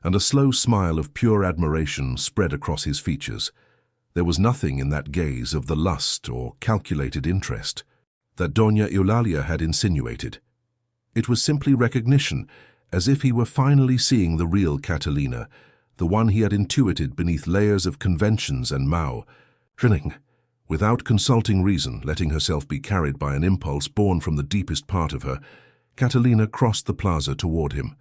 and a slow smile of pure admiration spread across his features. There was nothing in that gaze of the lust or calculated interest that Doña Eulalia had insinuated. It was simply recognition, as if he were finally seeing the real Catalina, the one he had intuited beneath layers of conventions and drilling. Without consulting reason, letting herself be carried by an impulse born from the deepest part of her, Catalina crossed the plaza toward him.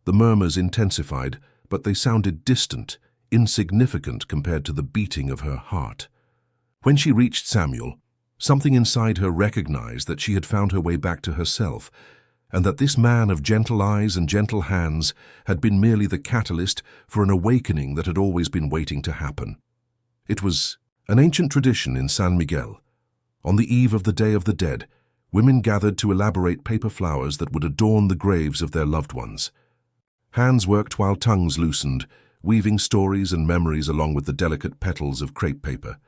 The murmurs intensified, but they sounded distant, insignificant compared to the beating of her heart. When she reached Samuel, something inside her recognized that she had found her way back to herself, and that this man of gentle eyes and gentle hands had been merely the catalyst for an awakening that had always been waiting to happen. It was an ancient tradition in San Miguel. On the eve of the Day of the Dead, women gathered to elaborate paper flowers that would adorn the graves of their loved ones. Hands worked while tongues loosened, weaving stories and memories along with the delicate petals of crepe paper.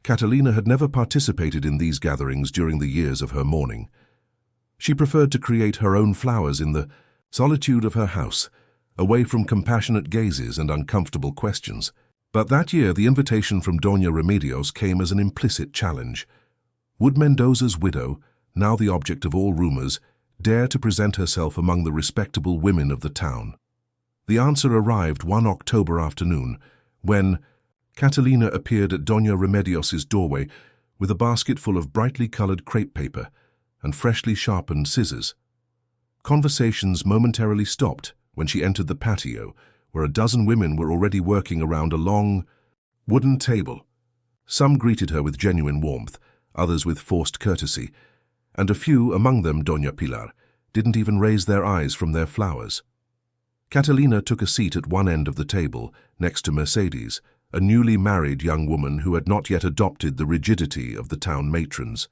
Catalina had never participated in these gatherings during the years of her mourning. She preferred to create her own flowers in the solitude of her house, away from compassionate gazes and uncomfortable questions. But that year the invitation from Doña Remedios came as an implicit challenge. Would Mendoza's widow, now the object of all rumors, dare to present herself among the respectable women of the town? The answer arrived one October afternoon, when Catalina appeared at Doña Remedios's doorway with a basket full of brightly colored crepe paper and freshly sharpened scissors. Conversations momentarily stopped when she entered the patio, where a dozen women were already working around a long, wooden table. Some greeted her with genuine warmth, others with forced courtesy, and a few, among them Doña Pilar, didn't even raise their eyes from their flowers. Catalina took a seat at one end of the table, next to Mercedes, a newly married young woman who had not yet adopted the rigidity of the town matrons.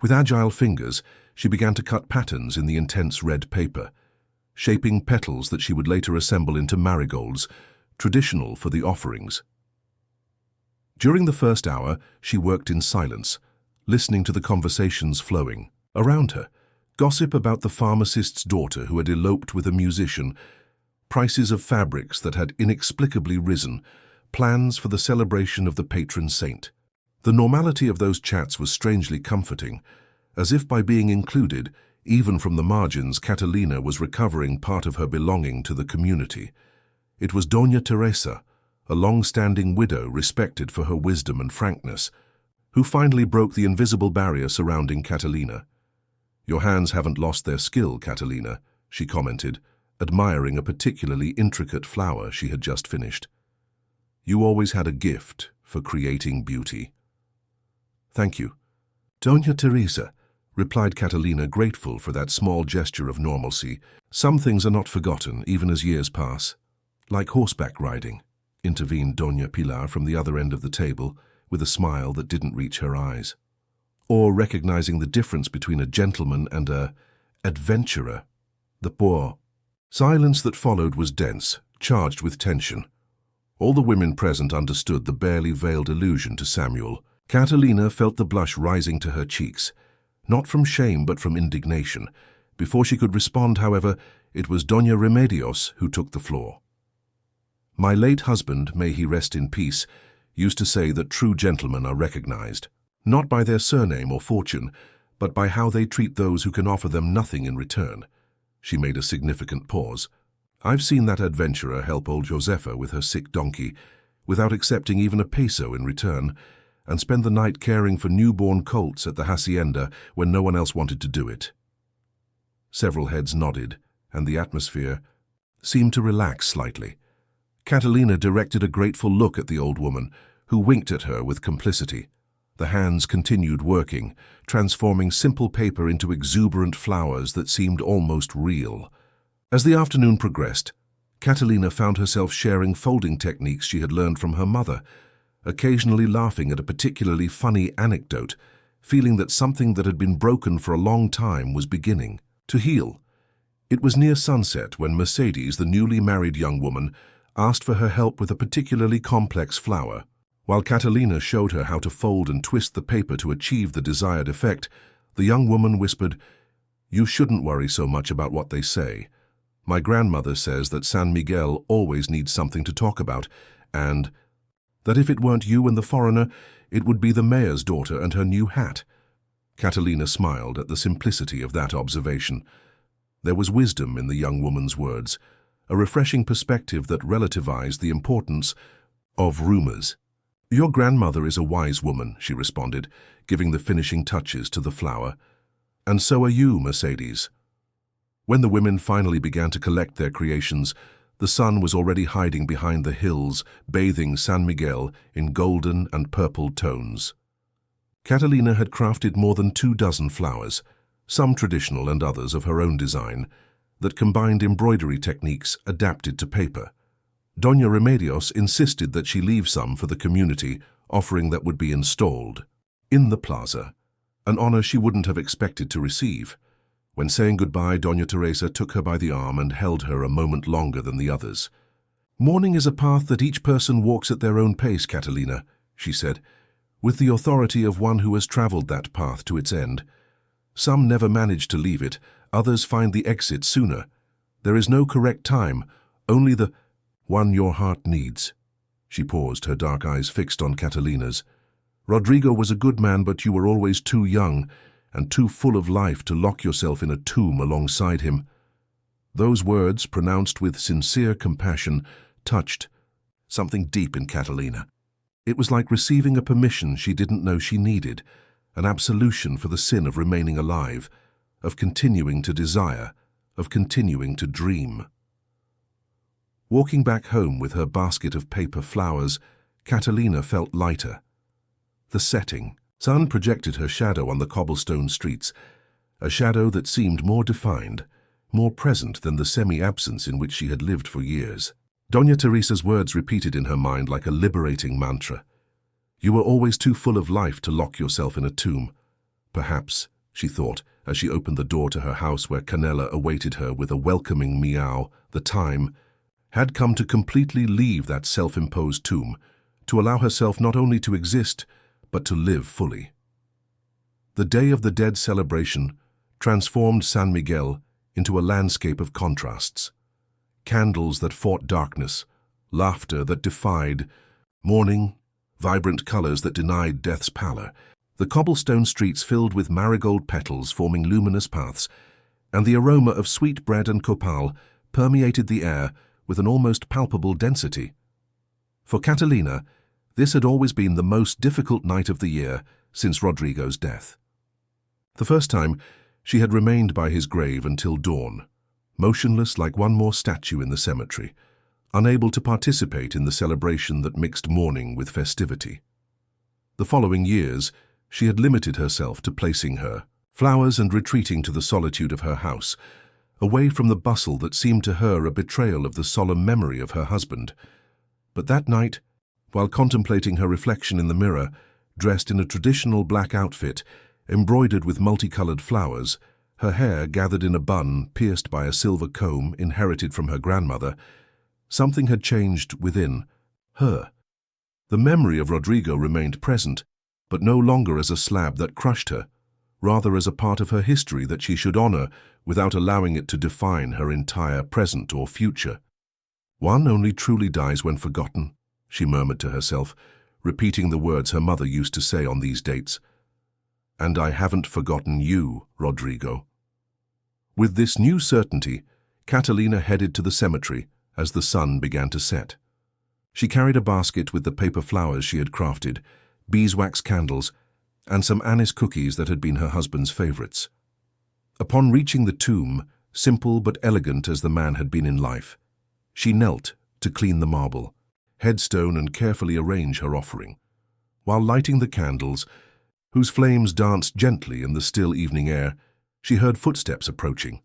With agile fingers, she began to cut patterns in the intense red paper, shaping petals that she would later assemble into marigolds, traditional for the offerings. During the first hour, she worked in silence, listening to the conversations flowing. Around her, gossip about the pharmacist's daughter who had eloped with a musician, prices of fabrics that had inexplicably risen, plans for the celebration of the patron saint. The normality of those chats was strangely comforting, as if by being included, even from the margins, Catalina was recovering part of her belonging to the community. It was Doña Teresa, a long-standing widow respected for her wisdom and frankness, who finally broke the invisible barrier surrounding Catalina. "Your hands haven't lost their skill, Catalina," she commented, admiring a particularly intricate flower she had just finished. "You always had a gift for creating beauty." "Thank you, Doña Teresa," replied Catalina, grateful for that small gesture of normalcy. "Some things are not forgotten, even as years pass." "Like horseback riding," intervened Doña Pilar from the other end of the table, with a smile that didn't reach her eyes. "Or recognizing the difference between a gentleman and a adventurer. The poor." Silence that followed was dense, charged with tension. All the women present understood the barely veiled allusion to Samuel. Catalina felt the blush rising to her cheeks, not from shame but from indignation. Before she could respond, however, it was Doña Remedios who took the floor. "My late husband, may he rest in peace, used to say that true gentlemen are recognized, not by their surname or fortune, but by how they treat those who can offer them nothing in return." She made a significant pause. "I've seen that adventurer help old Josefa with her sick donkey, without accepting even a peso in return, and spend the night caring for newborn colts at the hacienda when no one else wanted to do it." Several heads nodded, and the atmosphere seemed to relax slightly. Catalina directed a grateful look at the old woman, who winked at her with complicity. The hands continued working, transforming simple paper into exuberant flowers that seemed almost real. As the afternoon progressed, Catalina found herself sharing folding techniques she had learned from her mother, occasionally laughing at a particularly funny anecdote, feeling that something that had been broken for a long time was beginning to heal. It was near sunset when Mercedes, the newly married young woman, asked for her help with a particularly complex flower. While Catalina showed her how to fold and twist the paper to achieve the desired effect, the young woman whispered, "You shouldn't worry so much about what they say. My grandmother says that San Miguel always needs something to talk about, and that if it weren't you and the foreigner, it would be the mayor's daughter and her new hat." Catalina smiled at the simplicity of that observation. There was wisdom in the young woman's words, a refreshing perspective that relativized the importance of rumors. "Your grandmother is a wise woman," she responded, giving the finishing touches to the flower. "And so are you, Mercedes." When the women finally began to collect their creations, The sun was already hiding behind the hills, bathing San Miguel in golden and purple tones. Catalina had crafted more than 24 flowers, some traditional and others of her own design, that combined embroidery techniques adapted to paper. Doña Remedios insisted that she leave some for the community, offering that would be installed in the plaza, an honor she wouldn't have expected to receive. When saying goodbye, Doña Teresa took her by the arm and held her a moment longer than the others. "Mourning is a path that each person walks at their own pace, Catalina," she said, "with the authority of one who has traveled that path to its end. Some never manage to leave it, others find the exit sooner. There is no correct time, only the one your heart needs." She paused, her dark eyes fixed on Catalina's. "Rodrigo was a good man, but you were always too young and too full of life to lock yourself in a tomb alongside him." Those words, pronounced with sincere compassion, touched something deep in Catalina. It was like receiving a permission she didn't know she needed, an absolution for the sin of remaining alive, of continuing to desire, of continuing to dream. Walking back home with her basket of paper flowers, Catalina felt lighter. The setting sun projected her shadow on the cobblestone streets, a shadow that seemed more defined, more present than the semi-absence in which she had lived for years. Doña Teresa's words repeated in her mind like a liberating mantra. "You were always too full of life to lock yourself in a tomb." Perhaps, she thought, as she opened the door to her house where Canella awaited her with a welcoming meow, the time had come to completely leave that self-imposed tomb, to allow herself not only to exist, but to live fully. The Day of the Dead celebration transformed San Miguel into a landscape of contrasts. Candles that fought darkness, laughter that defied mourning, vibrant colors that denied death's pallor, the cobblestone streets filled with marigold petals forming luminous paths, and the aroma of sweet bread and copal permeated the air with an almost palpable density. For Catalina, this had always been the most difficult night of the year since Rodrigo's death. The first time, she had remained by his grave until dawn, motionless like one more statue in the cemetery, unable to participate in the celebration that mixed mourning with festivity. The following years, she had limited herself to placing her flowers and retreating to the solitude of her house, away from the bustle that seemed to her a betrayal of the solemn memory of her husband. But that night, while contemplating her reflection in the mirror, dressed in a traditional black outfit, embroidered with multicolored flowers, her hair gathered in a bun pierced by a silver comb inherited from her grandmother, something had changed within her. The memory of Rodrigo remained present, but no longer as a slab that crushed her, rather as a part of her history that she should honor without allowing it to define her entire present or future. "One only truly dies when forgotten," she murmured to herself, repeating the words her mother used to say on these dates. "And I haven't forgotten you, Rodrigo." With this new certainty, Catalina headed to the cemetery as the sun began to set. She carried a basket with the paper flowers she had crafted, beeswax candles, and some anise cookies that had been her husband's favorites. Upon reaching the tomb, simple but elegant as the man had been in life, she knelt to clean the marble, headstone, and carefully arrange her offering. While lighting the candles, whose flames danced gently in the still evening air, she heard footsteps approaching.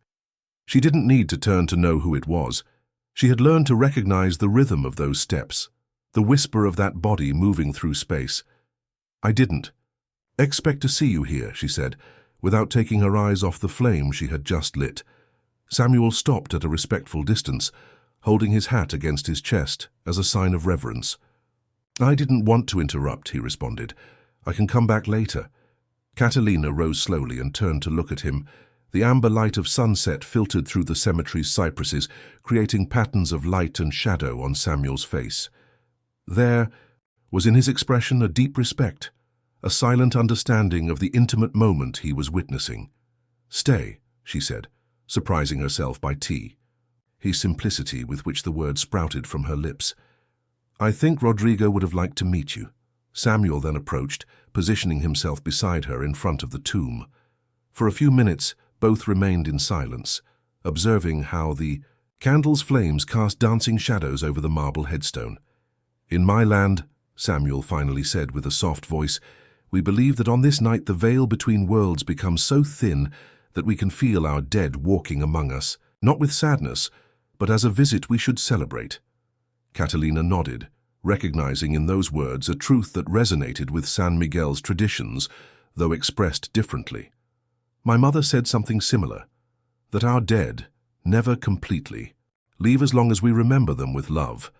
She didn't need to turn to know who it was. She had learned to recognize the rhythm of those steps, the whisper of that body moving through space. "I didn't expect to see you here," she said, without taking her eyes off the flame she had just lit. Samuel stopped at a respectful distance, holding his hat against his chest as a sign of reverence. "I didn't want to interrupt," he responded. "I can come back later." Catalina rose slowly and turned to look at him. The amber light of sunset filtered through the cemetery's cypresses, creating patterns of light and shadow on Samuel's face. There was in his expression a deep respect, a silent understanding of the intimate moment he was witnessing. "Stay," she said, surprising herself by tea. His simplicity with which the word sprouted from her lips. "I think Rodrigo would have liked to meet you." Samuel then approached, positioning himself beside her in front of the tomb. For a few minutes, both remained in silence, observing how the Candles' flames cast dancing shadows over the marble headstone. "In my land," Samuel finally said with a soft voice, "we believe that on this night the veil between worlds becomes so thin that we can feel our dead walking among us, not with sadness, but as a visit we should celebrate." Catalina nodded, recognizing in those words a truth that resonated with San Miguel's traditions, though expressed differently. "My mother said something similar, that our dead, never completely, leave as long as we remember them with love."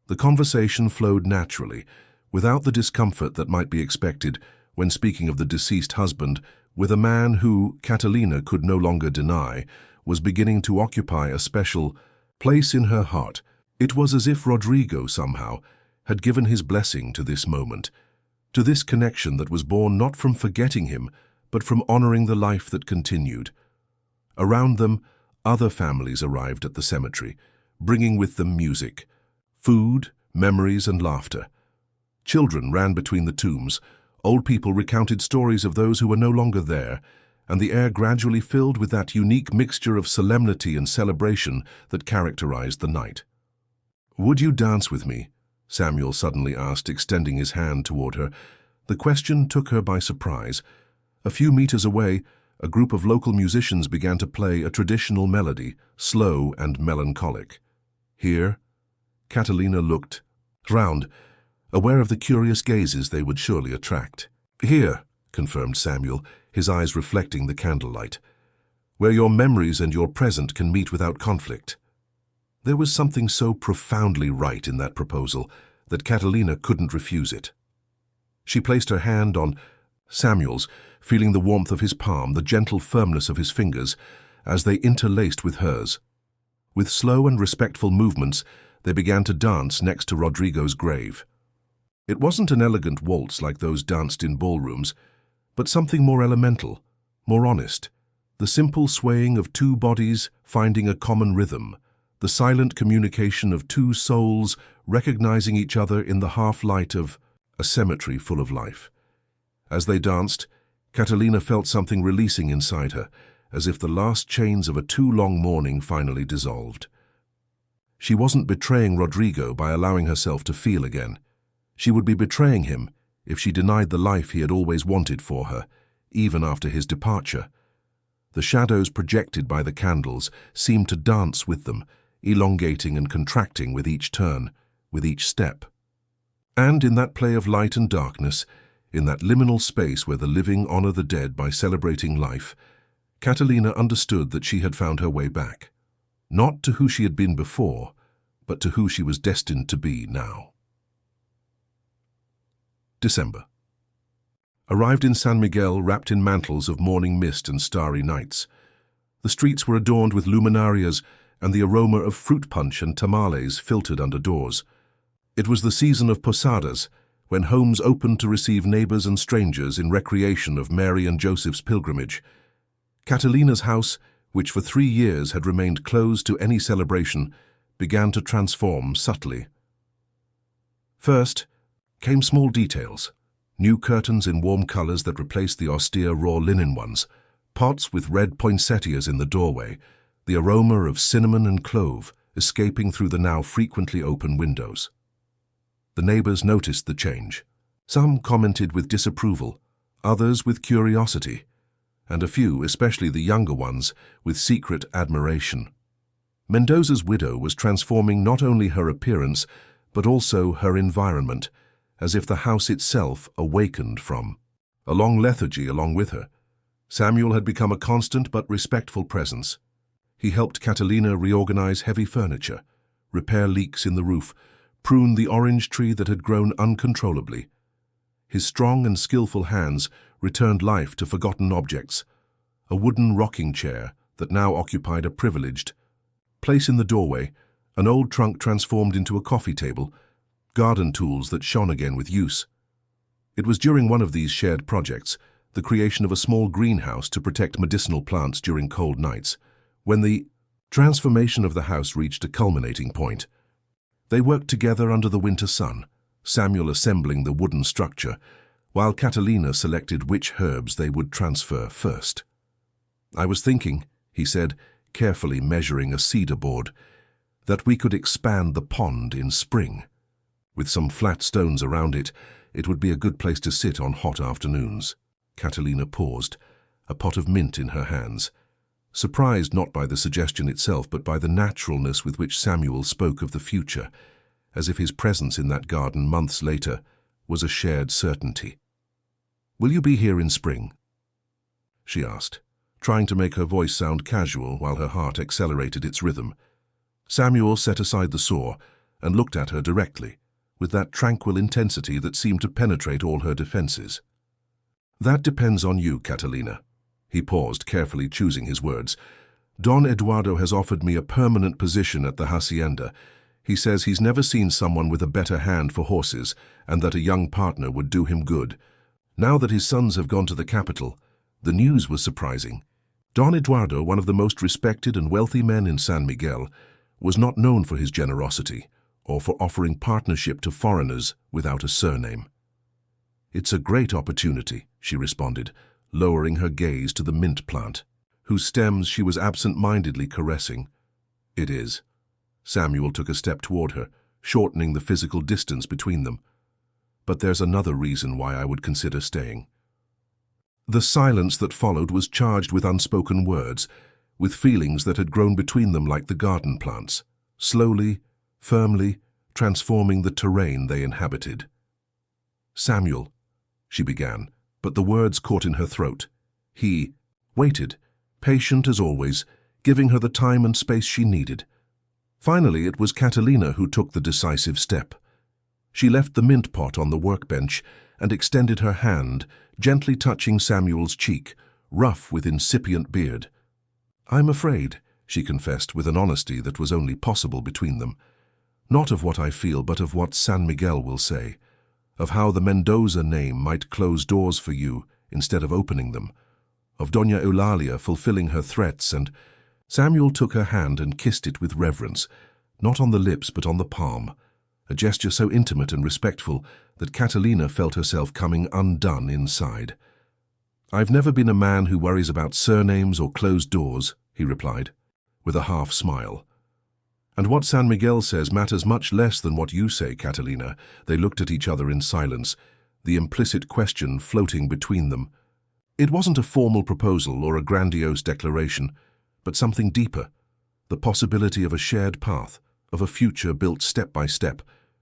The conversation flowed naturally, without the discomfort that might be expected when speaking of the deceased husband with a man who, Catalina could no longer deny, was beginning to occupy a special place in her heart. It was as if Rodrigo, somehow, had given his blessing to this moment, to this connection that was born not from forgetting him, but from honoring the life that continued. Around them, other families arrived at the cemetery, bringing with them music, food, memories, and laughter. Children ran between the tombs, old people recounted stories of those who were no longer there, and the air gradually filled with that unique mixture of solemnity and celebration that characterized the night. "Would you dance with me?" Samuel suddenly asked, extending his hand toward her. The question took her by surprise. A few meters away, a group of local musicians began to play a traditional melody, slow and melancholic. Here, Catalina looked round, aware of the curious gazes they would surely attract. "Here," confirmed Samuel, his eyes reflecting the candlelight, "where your memories and your present can meet without conflict." There was something so profoundly right in that proposal that Catalina couldn't refuse it. She placed her hand on Samuel's, feeling the warmth of his palm, the gentle firmness of his fingers, as they interlaced with hers. With slow and respectful movements, they began to dance next to Rodrigo's grave. It wasn't an elegant waltz like those danced in ballrooms, but something more elemental, more honest, the simple swaying of two bodies finding a common rhythm, the silent communication of two souls recognizing each other in the half-light of a cemetery full of life. As they danced, Catalina felt something releasing inside her, as if the last chains of a too-long mourning finally dissolved. She wasn't betraying Rodrigo by allowing herself to feel again. She would be betraying him if she denied the life he had always wanted for her, even after his departure. The shadows projected by the candles seemed to dance with them, elongating and contracting with each turn, with each step. And in that play of light and darkness, in that liminal space where the living honor the dead by celebrating life, Catalina understood that she had found her way back, not to who she had been before, but to who she was destined to be now. December. Arrived in San Miguel wrapped in mantles of morning mist and starry nights. The streets were adorned with luminarias, and the aroma of fruit punch and tamales filtered under doors. It was the season of posadas, when homes opened to receive neighbors and strangers in recreation of Mary and Joseph's pilgrimage. Catalina's house, which for 3 years had remained closed to any celebration, began to transform subtly. First came small details, new curtains in warm colors that replaced the austere raw linen ones, pots with red poinsettias in the doorway, the aroma of cinnamon and clove escaping through the now frequently open windows. The neighbors noticed the change. Some commented with disapproval, others with curiosity, and a few, especially the younger ones, with secret admiration. Mendoza's widow was transforming not only her appearance, but also her environment, as if the house itself awakened from a long lethargy along with her. Samuel had become a constant but respectful presence. He helped Catalina reorganize heavy furniture, repair leaks in the roof, prune the orange tree that had grown uncontrollably. His strong and skillful hands returned life to forgotten objects, a wooden rocking chair that now occupied a privileged place in the doorway, an old trunk transformed into a coffee table, garden tools that shone again with use. It was during one of these shared projects, the creation of a small greenhouse to protect medicinal plants during cold nights, when the transformation of the house reached a culminating point. They worked together under the winter sun, Samuel assembling the wooden structure, while Catalina selected which herbs they would transfer first. "I was thinking," he said, carefully measuring a cedar board, "that we could expand the pond in spring. With some flat stones around it, it would be a good place to sit on hot afternoons." Catalina paused, a pot of mint in her hands, surprised not by the suggestion itself but by the naturalness with which Samuel spoke of the future, as if his presence in that garden months later was a shared certainty. "Will you be here in spring?" she asked, trying to make her voice sound casual while her heart accelerated its rhythm. Samuel set aside the saw and looked at her directly, with that tranquil intensity that seemed to penetrate all her defenses. "That depends on you, Catalina." He paused, carefully choosing his words. "Don Eduardo has offered me a permanent position at the hacienda. He says he's never seen someone with a better hand for horses, and that a young partner would do him good. Now that his sons have gone to the capital, the news was surprising. Don Eduardo, one of the most respected and wealthy men in San Miguel, was not known for his generosity or for offering partnership to foreigners without a surname." "It's a great opportunity," she responded, lowering her gaze to the mint plant, whose stems she was absent-mindedly caressing. "It is." Samuel took a step toward her, shortening the physical distance between them. "But there's another reason why I would consider staying." The silence that followed was charged with unspoken words, with feelings that had grown between them like the garden plants, slowly, firmly, transforming the terrain they inhabited. "Samuel," she began, but the words caught in her throat. He waited, patient as always, giving her the time and space she needed. Finally, it was Catalina who took the decisive step. She left the mint pot on the workbench and extended her hand, gently touching Samuel's cheek, rough with incipient beard. "I'm afraid," she confessed with an honesty that was only possible between them. "Not of what I feel, but of what San Miguel will say, of how the Mendoza name might close doors for you instead of opening them, of Doña Eulalia fulfilling her threats and—" Samuel took her hand and kissed it with reverence, not on the lips but on the palm, a gesture so intimate and respectful that Catalina felt herself coming undone inside. "I've never been a man who worries about surnames or closed doors," he replied, with a half smile. "And what San Miguel says matters much less than what you say, Catalina." They looked at each other in silence, the implicit question floating between them. It wasn't a formal proposal or a grandiose declaration, but something deeper, the possibility of a shared path, of a future built step by step,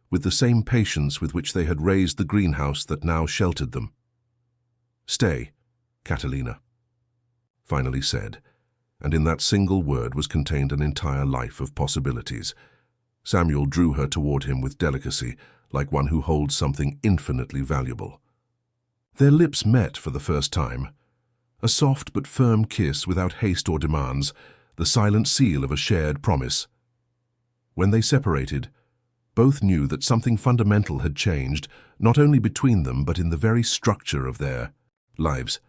with the same patience with which they had raised the greenhouse that now sheltered them. "Stay," Catalina finally said, and in that single word was contained an entire life of possibilities. Samuel drew her toward him with delicacy, like one who holds something infinitely valuable. Their lips met for the first time. A soft but firm kiss without haste or demands, the silent seal of a shared promise. When they separated, both knew that something fundamental had changed, not only between them but in the very structure of their lives.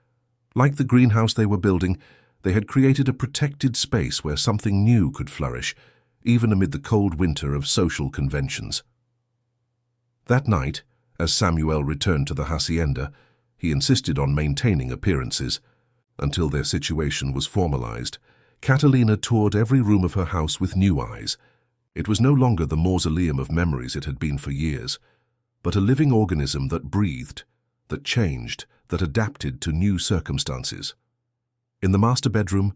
Like the greenhouse they were building, they had created a protected space where something new could flourish, even amid the cold winter of social conventions. That night, as Samuel returned to the hacienda, he insisted on maintaining appearances. Until their situation was formalized, Catalina toured every room of her house with new eyes. It was no longer the mausoleum of memories it had been for years, but a living organism that breathed, that changed, that adapted to new circumstances. In the master bedroom,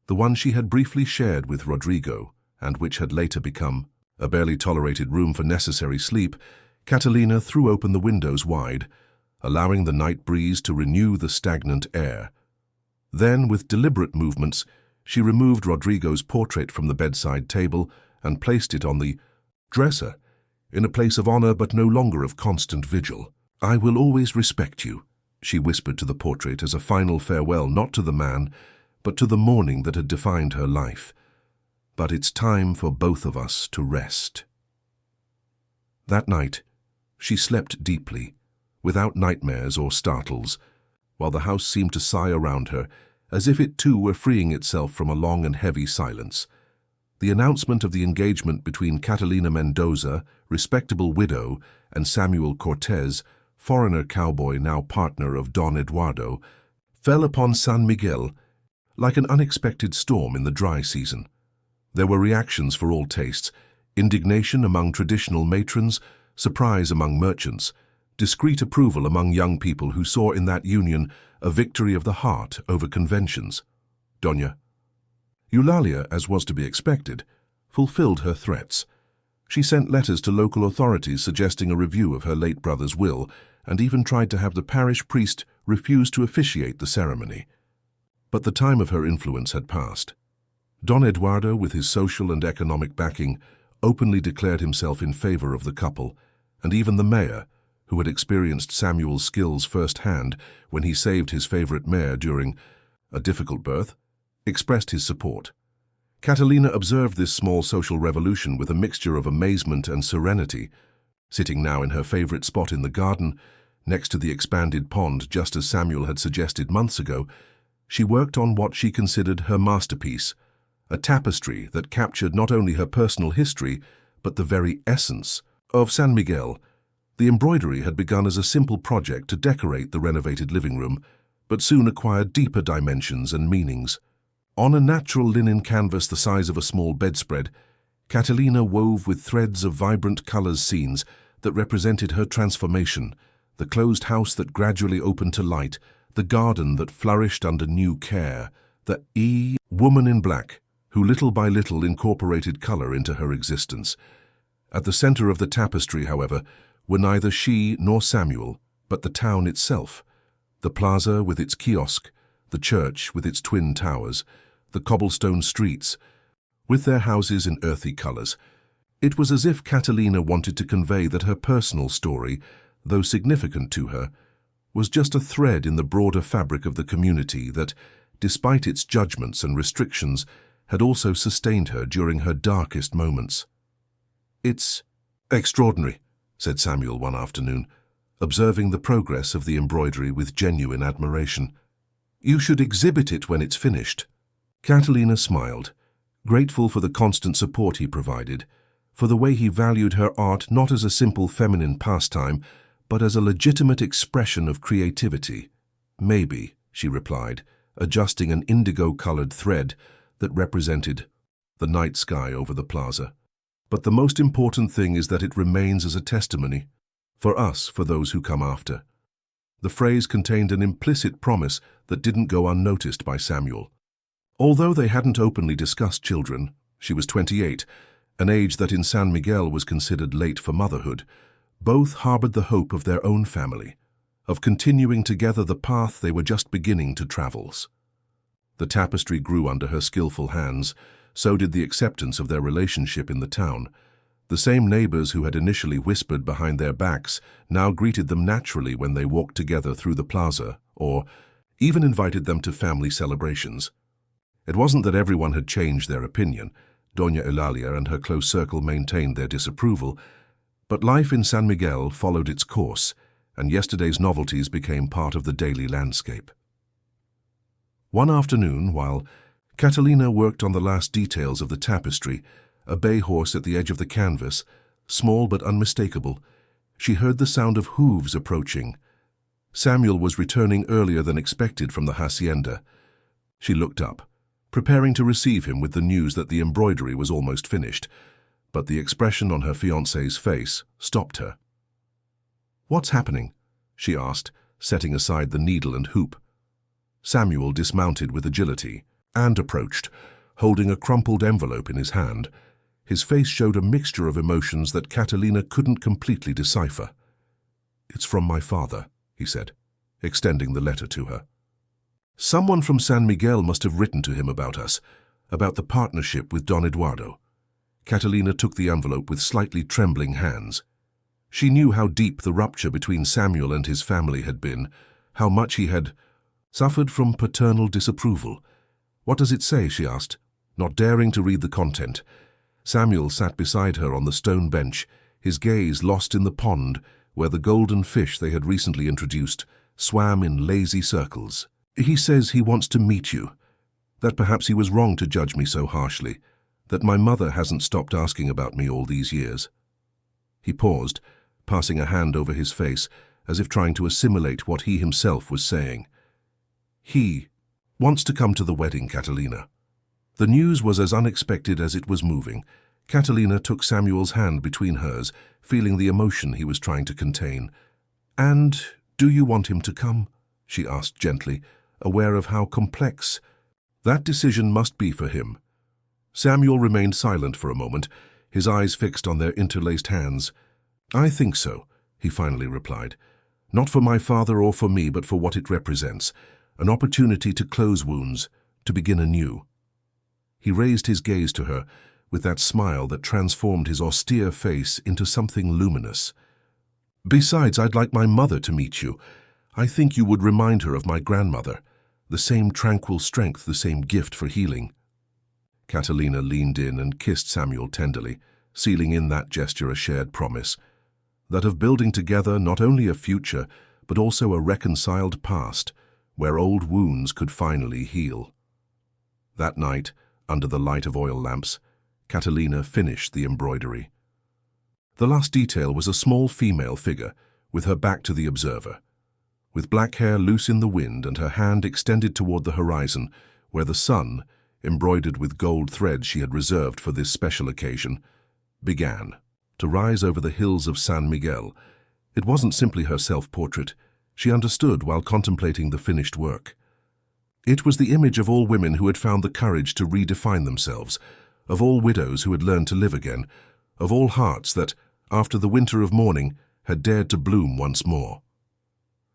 the one she had briefly shared with Rodrigo, and which had later become a barely tolerated room for necessary sleep, Catalina threw open the windows wide, allowing the night breeze to renew the stagnant air. Then, with deliberate movements, she removed Rodrigo's portrait from the bedside table and placed it on the dresser, in a place of honor but no longer of constant vigil. "I will always respect you," she whispered to the portrait as a final farewell not to the man, but to the mourning that had defined her life. "But it's time for both of us to rest." That night, she slept deeply, without nightmares or startles, while the house seemed to sigh around her, as if it too were freeing itself from a long and heavy silence. The announcement of the engagement between Catalina Mendoza, respectable widow, and Samuel Cortez, foreigner cowboy now partner of Don Eduardo, fell upon San Miguel like an unexpected storm in the dry season. There were reactions for all tastes: indignation among traditional matrons, surprise among merchants, discreet approval among young people who saw in that union a victory of the heart over conventions. Doña Eulalia, as was to be expected, fulfilled her threats. She sent letters to local authorities suggesting a review of her late brother's will, and even tried to have the parish priest refuse to officiate the ceremony. But the time of her influence had passed. Don Eduardo, with his social and economic backing, openly declared himself in favor of the couple, and even the mayor, who had experienced Samuel's skills firsthand when he saved his favorite mare during a difficult birth, expressed his support. Catalina observed this small social revolution with a mixture of amazement and serenity. Sitting now in her favorite spot in the garden, next to the expanded pond just as Samuel had suggested months ago, she worked on what she considered her masterpiece, a tapestry that captured not only her personal history, but the very essence of San Miguel. The embroidery had begun as a simple project to decorate the renovated living room, but soon acquired deeper dimensions and meanings. On a natural linen canvas the size of a small bedspread, Catalina wove with threads of vibrant colors scenes that represented her transformation: the closed house that gradually opened to light, the garden that flourished under new care, the woman in black, who little by little incorporated color into her existence. At the center of the tapestry, however, were neither she nor Samuel, but the town itself: the plaza with its kiosk, the church with its twin towers, the cobblestone streets, with their houses in earthy colors. It was as if Catalina wanted to convey that her personal story, though significant to her, was just a thread in the broader fabric of the community that, despite its judgments and restrictions, had also sustained her during her darkest moments. "It's extraordinary," said Samuel one afternoon, observing the progress of the embroidery with genuine admiration. "You should exhibit it when it's finished." Catalina smiled, grateful for the constant support he provided, for the way he valued her art not as a simple feminine pastime, but as a legitimate expression of creativity. "Maybe," she replied, adjusting an indigo-colored thread that represented the night sky over the plaza. "But the most important thing is that it remains as a testimony, for us, for those who come after." The phrase contained an implicit promise that didn't go unnoticed by Samuel. Although they hadn't openly discussed children, she was 28, an age that in San Miguel was considered late for motherhood, both harbored the hope of their own family, of continuing together the path they were just beginning to travel. The tapestry grew under her skillful hands, so did the acceptance of their relationship in the town. The same neighbors who had initially whispered behind their backs now greeted them naturally when they walked together through the plaza, or even invited them to family celebrations. It wasn't that everyone had changed their opinion. Doña Eulalia and her close circle maintained their disapproval, but life in San Miguel followed its course, and yesterday's novelties became part of the daily landscape. One afternoon, while Catalina worked on the last details of the tapestry, a bay horse at the edge of the canvas, small but unmistakable, she heard the sound of hooves approaching. Samuel was returning earlier than expected from the hacienda. She looked up, preparing to receive him with the news that the embroidery was almost finished, but the expression on her fiancé's face stopped her. "What's happening?" she asked, setting aside the needle and hoop. Samuel dismounted with agility and approached, holding a crumpled envelope in his hand. His face showed a mixture of emotions that Catalina couldn't completely decipher. "It's from my father," he said, extending the letter to her. "Someone from San Miguel must have written to him about us, about the partnership with Don Eduardo." Catalina took the envelope with slightly trembling hands. She knew how deep the rupture between Samuel and his family had been, how much he had suffered from paternal disapproval. "What does it say?" she asked, not daring to read the content. Samuel sat beside her on the stone bench, his gaze lost in the pond where the golden fish they had recently introduced swam in lazy circles. "He says he wants to meet you, that perhaps he was wrong to judge me so harshly, that my mother hasn't stopped asking about me all these years." He paused, passing a hand over his face, as if trying to assimilate what he himself was saying. "He," "Wants to come to the wedding, Catalina." The news was as unexpected as it was moving. Catalina took Samuel's hand between hers, feeling the emotion he was trying to contain. "And do you want him to come?" she asked gently, aware of how complex that decision must be for him. Samuel remained silent for a moment, his eyes fixed on their interlaced hands. "I think so," he finally replied. "Not for my father or for me, but for what it represents. An opportunity to close wounds, to begin anew." He raised his gaze to her, with that smile that transformed his austere face into something luminous. "Besides, I'd like my mother to meet you. I think you would remind her of my grandmother. The same tranquil strength, the same gift for healing." Catalina leaned in and kissed Samuel tenderly, sealing in that gesture a shared promise, that of building together not only a future, but also a reconciled past, where old wounds could finally heal. That night, under the light of oil lamps, Catalina finished the embroidery. The last detail was a small female figure, with her back to the observer. With black hair loose in the wind and her hand extended toward the horizon, where the sun, embroidered with gold thread she had reserved for this special occasion, began to rise over the hills of San Miguel. It wasn't simply her self-portrait. She understood while contemplating the finished work. It was the image of all women who had found the courage to redefine themselves, of all widows who had learned to live again, of all hearts that, after the winter of mourning, had dared to bloom once more.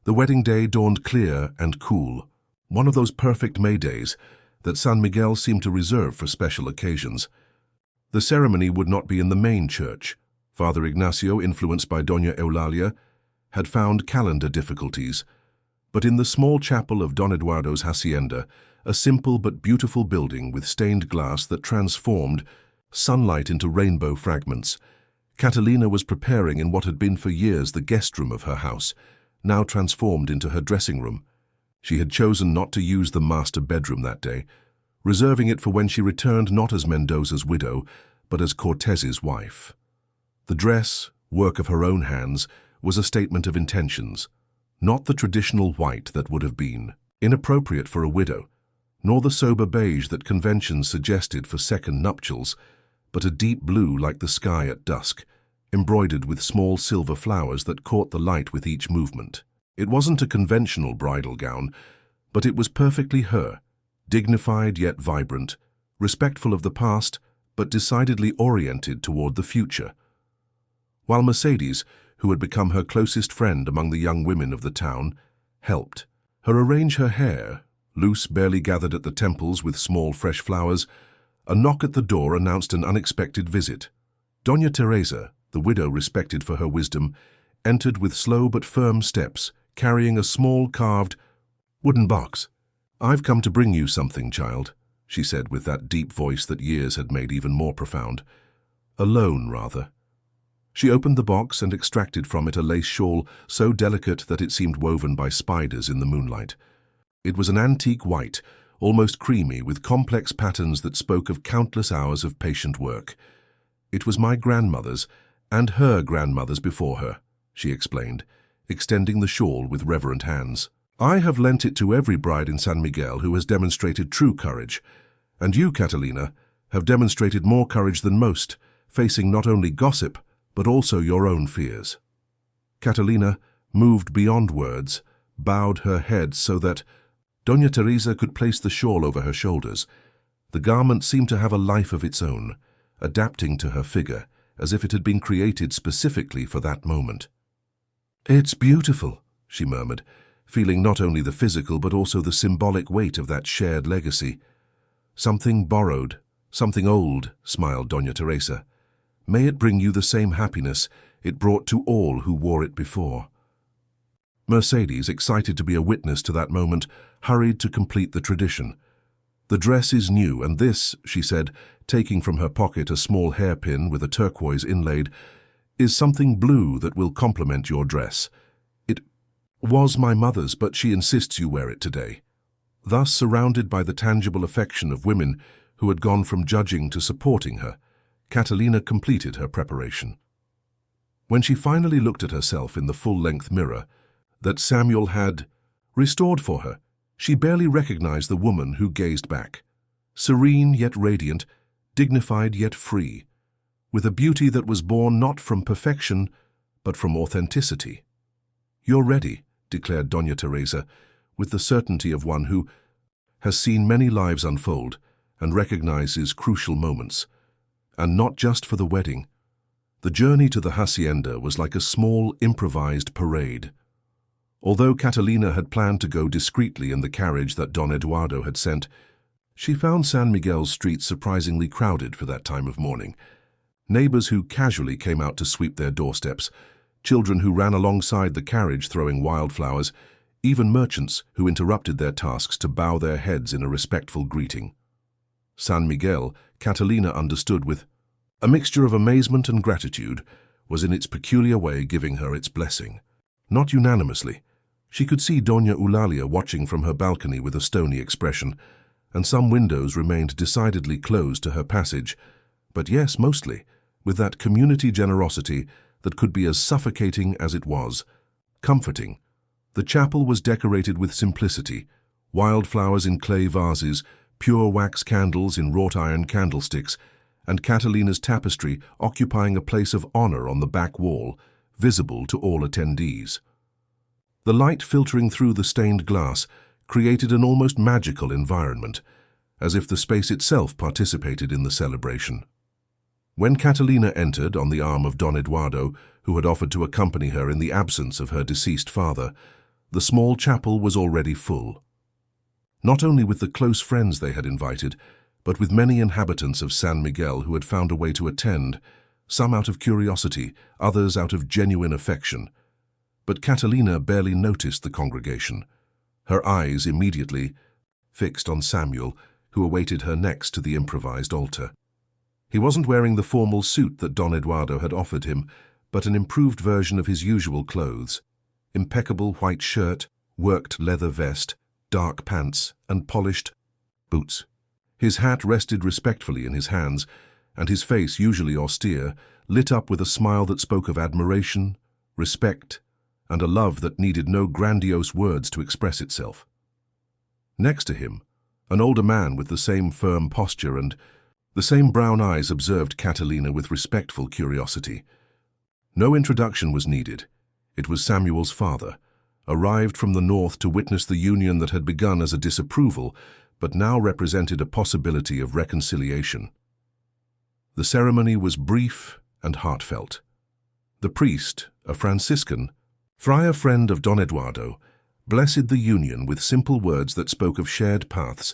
The wedding day dawned clear and cool, one of those perfect May days that San Miguel seemed to reserve for special occasions. The ceremony would not be in the main church. Father Ignacio, influenced by Doña Eulalia, had found calendar difficulties, but in the small chapel of Don Eduardo's hacienda, a simple but beautiful building with stained glass that transformed sunlight into rainbow fragments, Catalina was preparing in what had been for years the guest room of her house, now transformed into her dressing room. She had chosen not to use the master bedroom that day, reserving it for when she returned not as Mendoza's widow, but as Cortez's wife. The dress, work of her own hands, was a statement of intentions, not the traditional white that would have been inappropriate for a widow, nor the sober beige that convention suggested for second nuptials, but a deep blue like the sky at dusk, embroidered with small silver flowers that caught the light with each movement. It wasn't a conventional bridal gown, but it was perfectly her, dignified yet vibrant, respectful of the past, but decidedly oriented toward the future. While Mercedes, who had become her closest friend among the young women of the town, helped her arrange her hair, loose, barely gathered at the temples with small fresh flowers, a knock at the door announced an unexpected visit. Doña Teresa, the widow respected for her wisdom, entered with slow but firm steps, carrying a small carved wooden box. "I've come to bring you something, child," she said with that deep voice that years had made even more profound. Alone, rather. She opened the box and extracted from it a lace shawl so delicate that it seemed woven by spiders in the moonlight. It was an antique white, almost creamy, with complex patterns that spoke of countless hours of patient work. "It was my grandmother's, and her grandmother's before her," she explained, extending the shawl with reverent hands. "I have lent it to every bride in San Miguel who has demonstrated true courage, and you, Catalina, have demonstrated more courage than most, facing not only gossip, but also your own fears." Catalina, moved beyond words, bowed her head so that Doña Teresa could place the shawl over her shoulders. The garment seemed to have a life of its own, adapting to her figure, as if it had been created specifically for that moment. "It's beautiful," she murmured, feeling not only the physical but also the symbolic weight of that shared legacy. "Something borrowed, something old," smiled Doña Teresa. "May it bring you the same happiness it brought to all who wore it before." Mercedes, excited to be a witness to that moment, hurried to complete the tradition. "The dress is new, and this," she said, taking from her pocket a small hairpin with a turquoise inlaid, "is something blue that will complement your dress. It was my mother's, but she insists you wear it today." Thus, surrounded by the tangible affection of women who had gone from judging to supporting her, Catalina completed her preparation. When she finally looked at herself in the full-length mirror that Samuel had restored for her, She barely recognized the woman who gazed back, serene yet radiant, dignified yet free, with a beauty that was born not from perfection, but from authenticity. "You're ready," declared Doña Teresa, with the certainty of one who has seen many lives unfold and recognizes crucial moments. And not just for the wedding. The journey to the hacienda was like a small, improvised parade. Although Catalina had planned to go discreetly in the carriage that Don Eduardo had sent, she found San Miguel's streets surprisingly crowded for that time of morning. Neighbors who casually came out to sweep their doorsteps, children who ran alongside the carriage throwing wildflowers, even merchants who interrupted their tasks to bow their heads in a respectful greeting. San Miguel, Catalina understood with a mixture of amazement and gratitude, was in its peculiar way giving her its blessing. Not unanimously. She could see Doña Eulalia watching from her balcony with a stony expression, and some windows remained decidedly closed to her passage, but yes, mostly, with that community generosity that could be as suffocating as it was comforting. The chapel was decorated with simplicity, wildflowers in clay vases, pure wax candles in wrought iron candlesticks, and Catalina's tapestry occupying a place of honor on the back wall, visible to all attendees. The light filtering through the stained glass created an almost magical environment, as if the space itself participated in the celebration. When Catalina entered on the arm of Don Eduardo, who had offered to accompany her in the absence of her deceased father, the small chapel was already full. Not only with the close friends they had invited, but with many inhabitants of San Miguel who had found a way to attend, some out of curiosity, others out of genuine affection. But Catalina barely noticed the congregation, her eyes immediately fixed on Samuel, who awaited her next to the improvised altar. He wasn't wearing the formal suit that Don Eduardo had offered him, but an improved version of his usual clothes: impeccable white shirt, worked leather vest, dark pants, and polished boots. His hat rested respectfully in his hands, and his face, usually austere, lit up with a smile that spoke of admiration, respect, and a love that needed no grandiose words to express itself. Next to him, an older man with the same firm posture and the same brown eyes observed Catalina with respectful curiosity. No introduction was needed. It was Samuel's father, arrived from the north to witness the union that had begun as a disapproval, but now represented a possibility of reconciliation. The ceremony was brief and heartfelt. The priest, a Franciscan, friar friend of Don Eduardo, blessed the union with simple words that spoke of shared paths,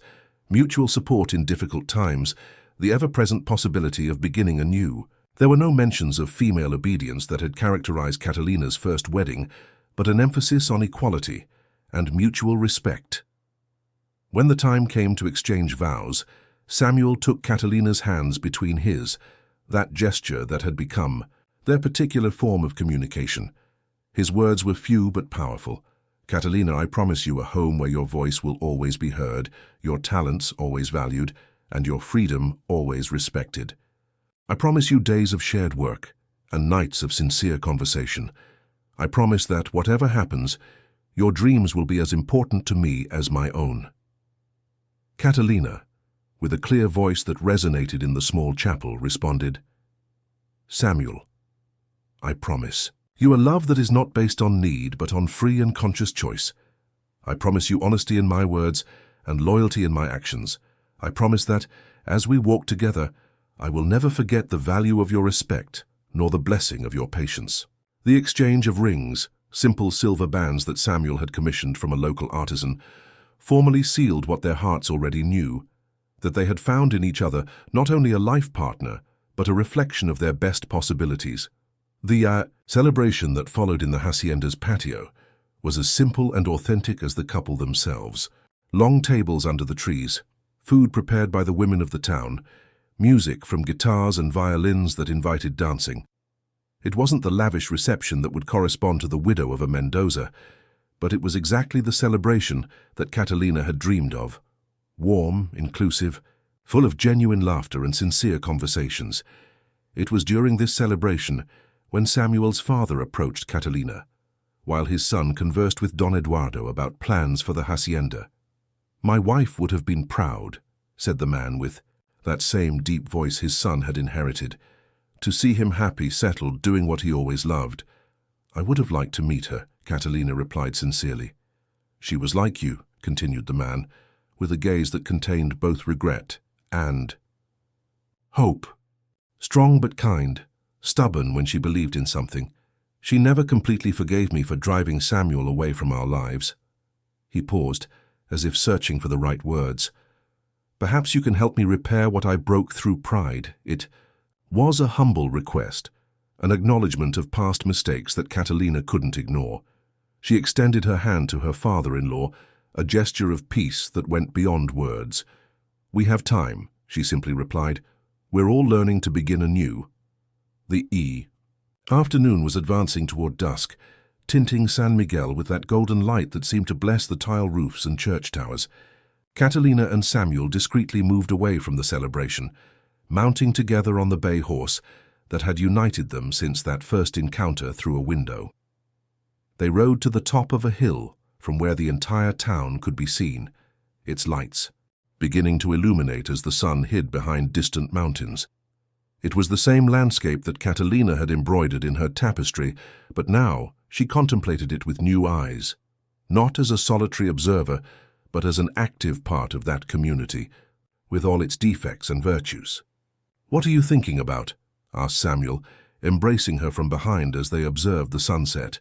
mutual support in difficult times, the ever-present possibility of beginning anew. There were no mentions of female obedience that had characterized Catalina's first wedding, but an emphasis on equality and mutual respect. When the time came to exchange vows, Samuel took Catalina's hands between his, that gesture that had become their particular form of communication. His words were few but powerful. "Catalina, I promise you a home where your voice will always be heard, your talents always valued, and your freedom always respected. I promise you days of shared work and nights of sincere conversation. I promise that, whatever happens, your dreams will be as important to me as my own." Catalina, with a clear voice that resonated in the small chapel, responded, "Samuel, I promise you a love that is not based on need but on free and conscious choice. I promise you honesty in my words and loyalty in my actions. I promise that, as we walk together, I will never forget the value of your respect nor the blessing of your patience." The exchange of rings, simple silver bands that Samuel had commissioned from a local artisan, formally sealed what their hearts already knew, that they had found in each other not only a life partner, but a reflection of their best possibilities. The celebration that followed in the hacienda's patio was as simple and authentic as the couple themselves. Long tables under the trees, food prepared by the women of the town, music from guitars and violins that invited dancing. It wasn't the lavish reception that would correspond to the widow of a Mendoza, but it was exactly the celebration that Catalina had dreamed of. Warm, inclusive, full of genuine laughter and sincere conversations. It was during this celebration when Samuel's father approached Catalina, while his son conversed with Don Eduardo about plans for the hacienda. "My wife would have been proud," said the man with that same deep voice his son had inherited, "to see him happy, settled, doing what he always loved." "I would have liked to meet her," Catalina replied sincerely. "She was like you," continued the man, with a gaze that contained both regret and hope. "Strong but kind, stubborn when she believed in something. She never completely forgave me for driving Samuel away from our lives." He paused, as if searching for the right words. "Perhaps you can help me repair what I broke through pride." It was a humble request, an acknowledgement of past mistakes that Catalina couldn't ignore. She extended her hand to her father-in-law, a gesture of peace that went beyond words. "We have time," she simply replied. "We're all learning to begin anew." The afternoon was advancing toward dusk, tinting San Miguel with that golden light that seemed to bless the tile roofs and church towers. Catalina and Samuel discreetly moved away from the celebration, mounting together on the bay horse that had united them since that first encounter through a window. They rode to the top of a hill from where the entire town could be seen, its lights beginning to illuminate as the sun hid behind distant mountains. It was the same landscape that Catalina had embroidered in her tapestry, but now she contemplated it with new eyes, not as a solitary observer, but as an active part of that community, with all its defects and virtues. "What are you thinking about?" asked Samuel, embracing her from behind as they observed the sunset.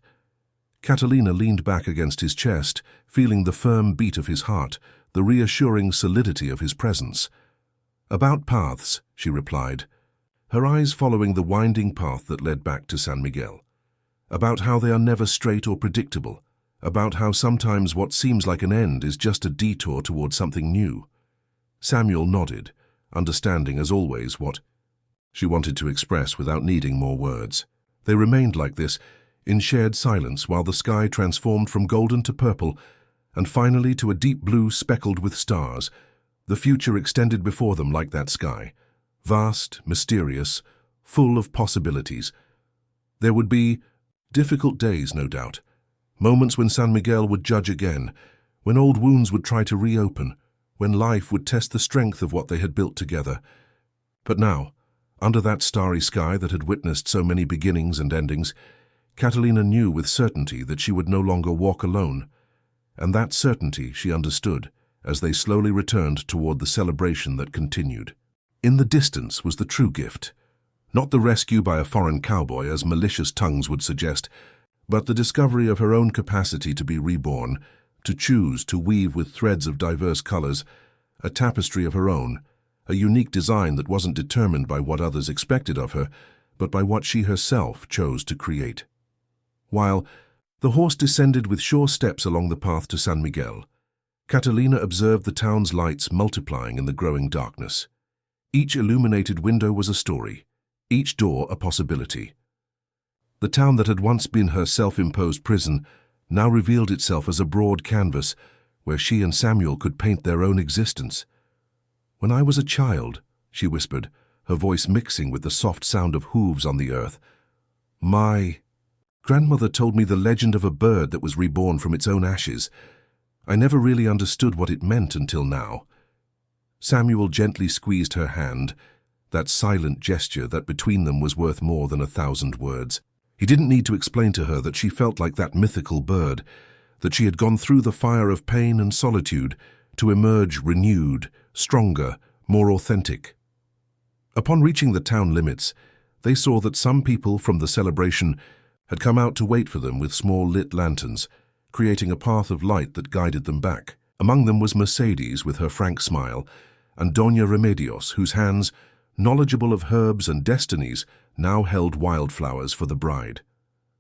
Catalina leaned back against his chest, feeling the firm beat of his heart, the reassuring solidity of his presence. "About paths," she replied, her eyes following the winding path that led back to San Miguel. "About how they are never straight or predictable, about how sometimes what seems like an end is just a detour toward something new." Samuel nodded, understanding as always what she wanted to express without needing more words. They remained like this, in shared silence, while the sky transformed from golden to purple, and finally to a deep blue speckled with stars. The future extended before them like that sky, vast, mysterious, full of possibilities. There would be difficult days, no doubt, moments when San Miguel would judge again, when old wounds would try to reopen, when life would test the strength of what they had built together. But now, under that starry sky that had witnessed so many beginnings and endings, Catalina knew with certainty that she would no longer walk alone, and that certainty she understood as they slowly returned toward the celebration that continued. In the distance was the true gift, not the rescue by a foreign cowboy as malicious tongues would suggest, but the discovery of her own capacity to be reborn, to choose to weave with threads of diverse colors, a tapestry of her own, a unique design that wasn't determined by what others expected of her, but by what she herself chose to create. While the horse descended with sure steps along the path to San Miguel, Catalina observed the town's lights multiplying in the growing darkness. Each illuminated window was a story, each door a possibility. The town that had once been her self-imposed prison now revealed itself as a broad canvas where she and Samuel could paint their own existence. "When I was a child," she whispered, her voice mixing with the soft sound of hooves on the earth, "my grandmother told me the legend of a bird that was reborn from its own ashes. I never really understood what it meant until now." Samuel gently squeezed her hand, that silent gesture that between them was worth more than 1,000 words. He didn't need to explain to her that she felt like that mythical bird, that she had gone through the fire of pain and solitude to emerge renewed, stronger, more authentic. Upon reaching the town limits, they saw that some people from the celebration had come out to wait for them with small lit lanterns, creating a path of light that guided them back. Among them was Mercedes with her frank smile, and Doña Remedios, whose hands, knowledgeable of herbs and destinies, now held wildflowers for the bride.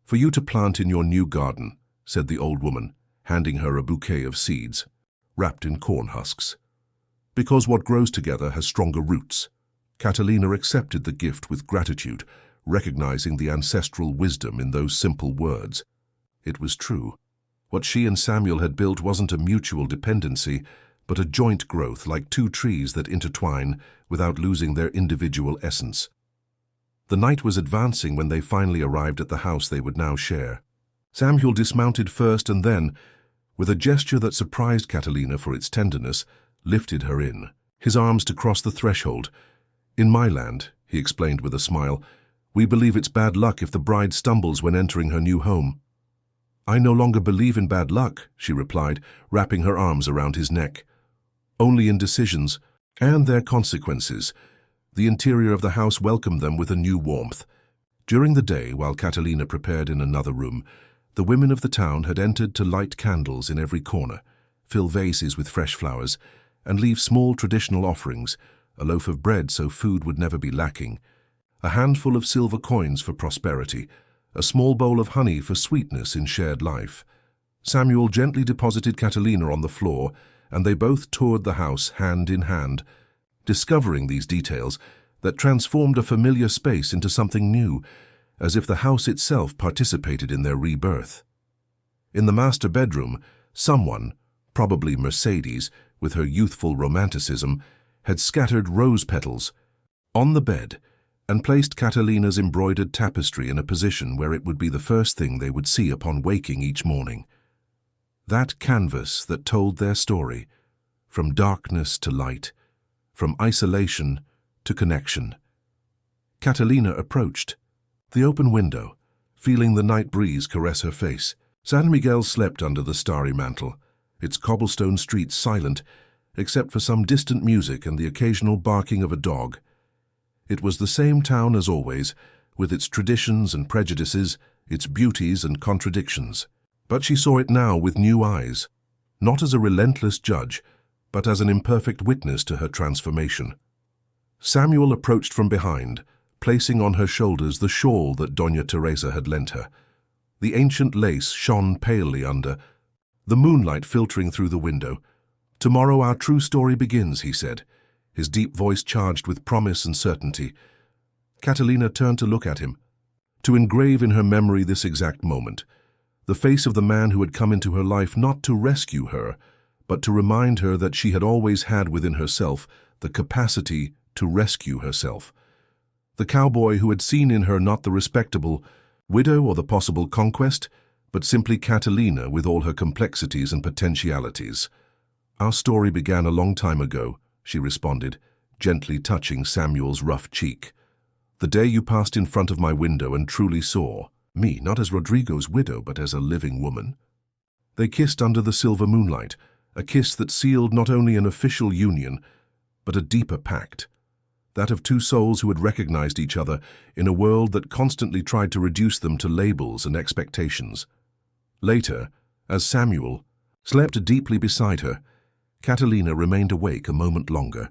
"For you to plant in your new garden," said the old woman, handing her a bouquet of seeds, wrapped in corn husks. "Because what grows together has stronger roots." Catalina accepted the gift with gratitude, recognizing the ancestral wisdom in those simple words. It was true. What she and Samuel had built wasn't a mutual dependency, but a joint growth like two trees that intertwine without losing their individual essence. The night was advancing when they finally arrived at the house they would now share. Samuel dismounted first and then, with a gesture that surprised Catalina for its tenderness, lifted her in, his arms to cross the threshold. "In my land," he explained with a smile, "we believe it's bad luck if the bride stumbles when entering her new home." "I no longer believe in bad luck," she replied, wrapping her arms around his neck. "Only in decisions and their consequences." The interior of the house welcomed them with a new warmth. During the day, while Catalina prepared in another room, the women of the town had entered to light candles in every corner, fill vases with fresh flowers, and leave small traditional offerings, a loaf of bread so food would never be lacking, a handful of silver coins for prosperity, a small bowl of honey for sweetness in shared life. Samuel gently deposited Catalina on the floor, and they both toured the house hand in hand, discovering these details that transformed a familiar space into something new, as if the house itself participated in their rebirth. In the master bedroom, someone, probably Mercedes, with her youthful romanticism, had scattered rose petals on the bed and placed Catalina's embroidered tapestry in a position where it would be the first thing they would see upon waking each morning. That canvas that told their story, from darkness to light, from isolation to connection. Catalina approached the open window, feeling the night breeze caress her face. San Miguel slept under the starry mantle, its cobblestone streets silent, except for some distant music and the occasional barking of a dog. It was the same town as always, with its traditions and prejudices, its beauties and contradictions. But she saw it now with new eyes, not as a relentless judge, but as an imperfect witness to her transformation. Samuel approached from behind, placing on her shoulders the shawl that Doña Teresa had lent her. The ancient lace shone palely under, the moonlight filtering through the window. "Tomorrow our true story begins," he said, his deep voice charged with promise and certainty. Catalina turned to look at him, to engrave in her memory this exact moment, the face of the man who had come into her life not to rescue her, but to remind her that she had always had within herself the capacity to rescue herself. The cowboy who had seen in her not the respectable widow or the possible conquest, but simply Catalina with all her complexities and potentialities. "Our story began a long time ago," she responded, gently touching Samuel's rough cheek. "The day you passed in front of my window and truly saw me, not as Rodrigo's widow, but as a living woman." They kissed under the silver moonlight, a kiss that sealed not only an official union, but a deeper pact, that of two souls who had recognized each other in a world that constantly tried to reduce them to labels and expectations. Later, as Samuel slept deeply beside her, Catalina remained awake a moment longer,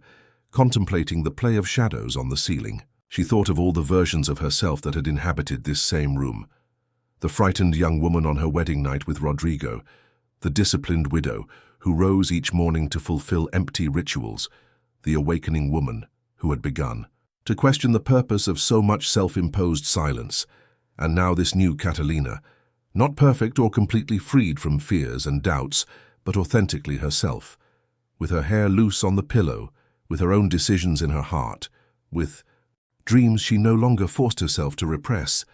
contemplating the play of shadows on the ceiling. She thought of all the versions of herself that had inhabited this same room. The frightened young woman on her wedding night with Rodrigo, the disciplined widow who rose each morning to fulfill empty rituals, the awakening woman who had begun to question the purpose of so much self-imposed silence, and now this new Catalina, not perfect or completely freed from fears and doubts, but authentically herself, with her hair loose on the pillow, with her own decisions in her heart, with dreams she no longer forced herself to repress.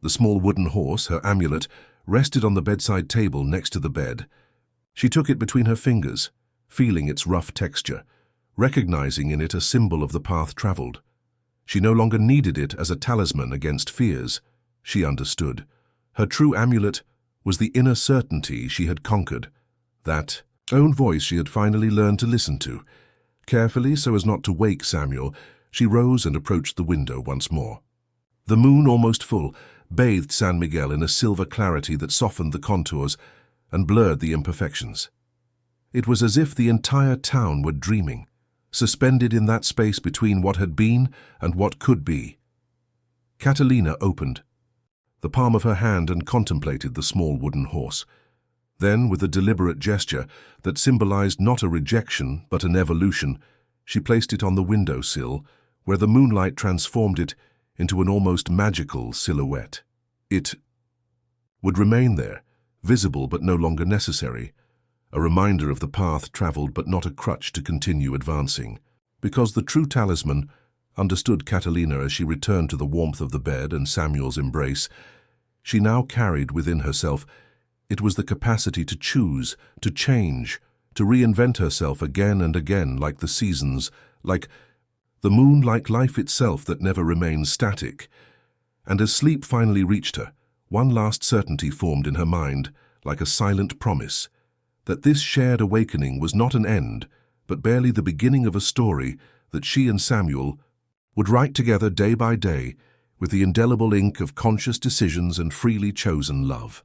The small wooden horse, her amulet, rested on the bedside table next to the bed. She took it between her fingers, feeling its rough texture, recognizing in it a symbol of the path traveled. She no longer needed it as a talisman against fears. She understood. Her true amulet was the inner certainty she had conquered, that own voice she had finally learned to listen to. Carefully, so as not to wake Samuel, she rose and approached the window once more. The moon, almost full, bathed San Miguel in a silver clarity that softened the contours and blurred the imperfections. It was as if the entire town were dreaming, suspended in that space between what had been and what could be. Catalina opened the palm of her hand and contemplated the small wooden horse. Then, with a deliberate gesture that symbolized not a rejection but an evolution, she placed it on the windowsill, where the moonlight transformed it into an almost magical silhouette. It would remain there, visible but no longer necessary, a reminder of the path traveled but not a crutch to continue advancing. Because the true talisman, understood Catalina as she returned to the warmth of the bed and Samuel's embrace, she now carried within herself It was the capacity to choose, to change, to reinvent herself again and again, like the seasons, like the moon, like life itself that never remains static. And as sleep finally reached her, one last certainty formed in her mind, like a silent promise, that this shared awakening was not an end, but barely the beginning of a story that she and Samuel would write together day by day with the indelible ink of conscious decisions and freely chosen love.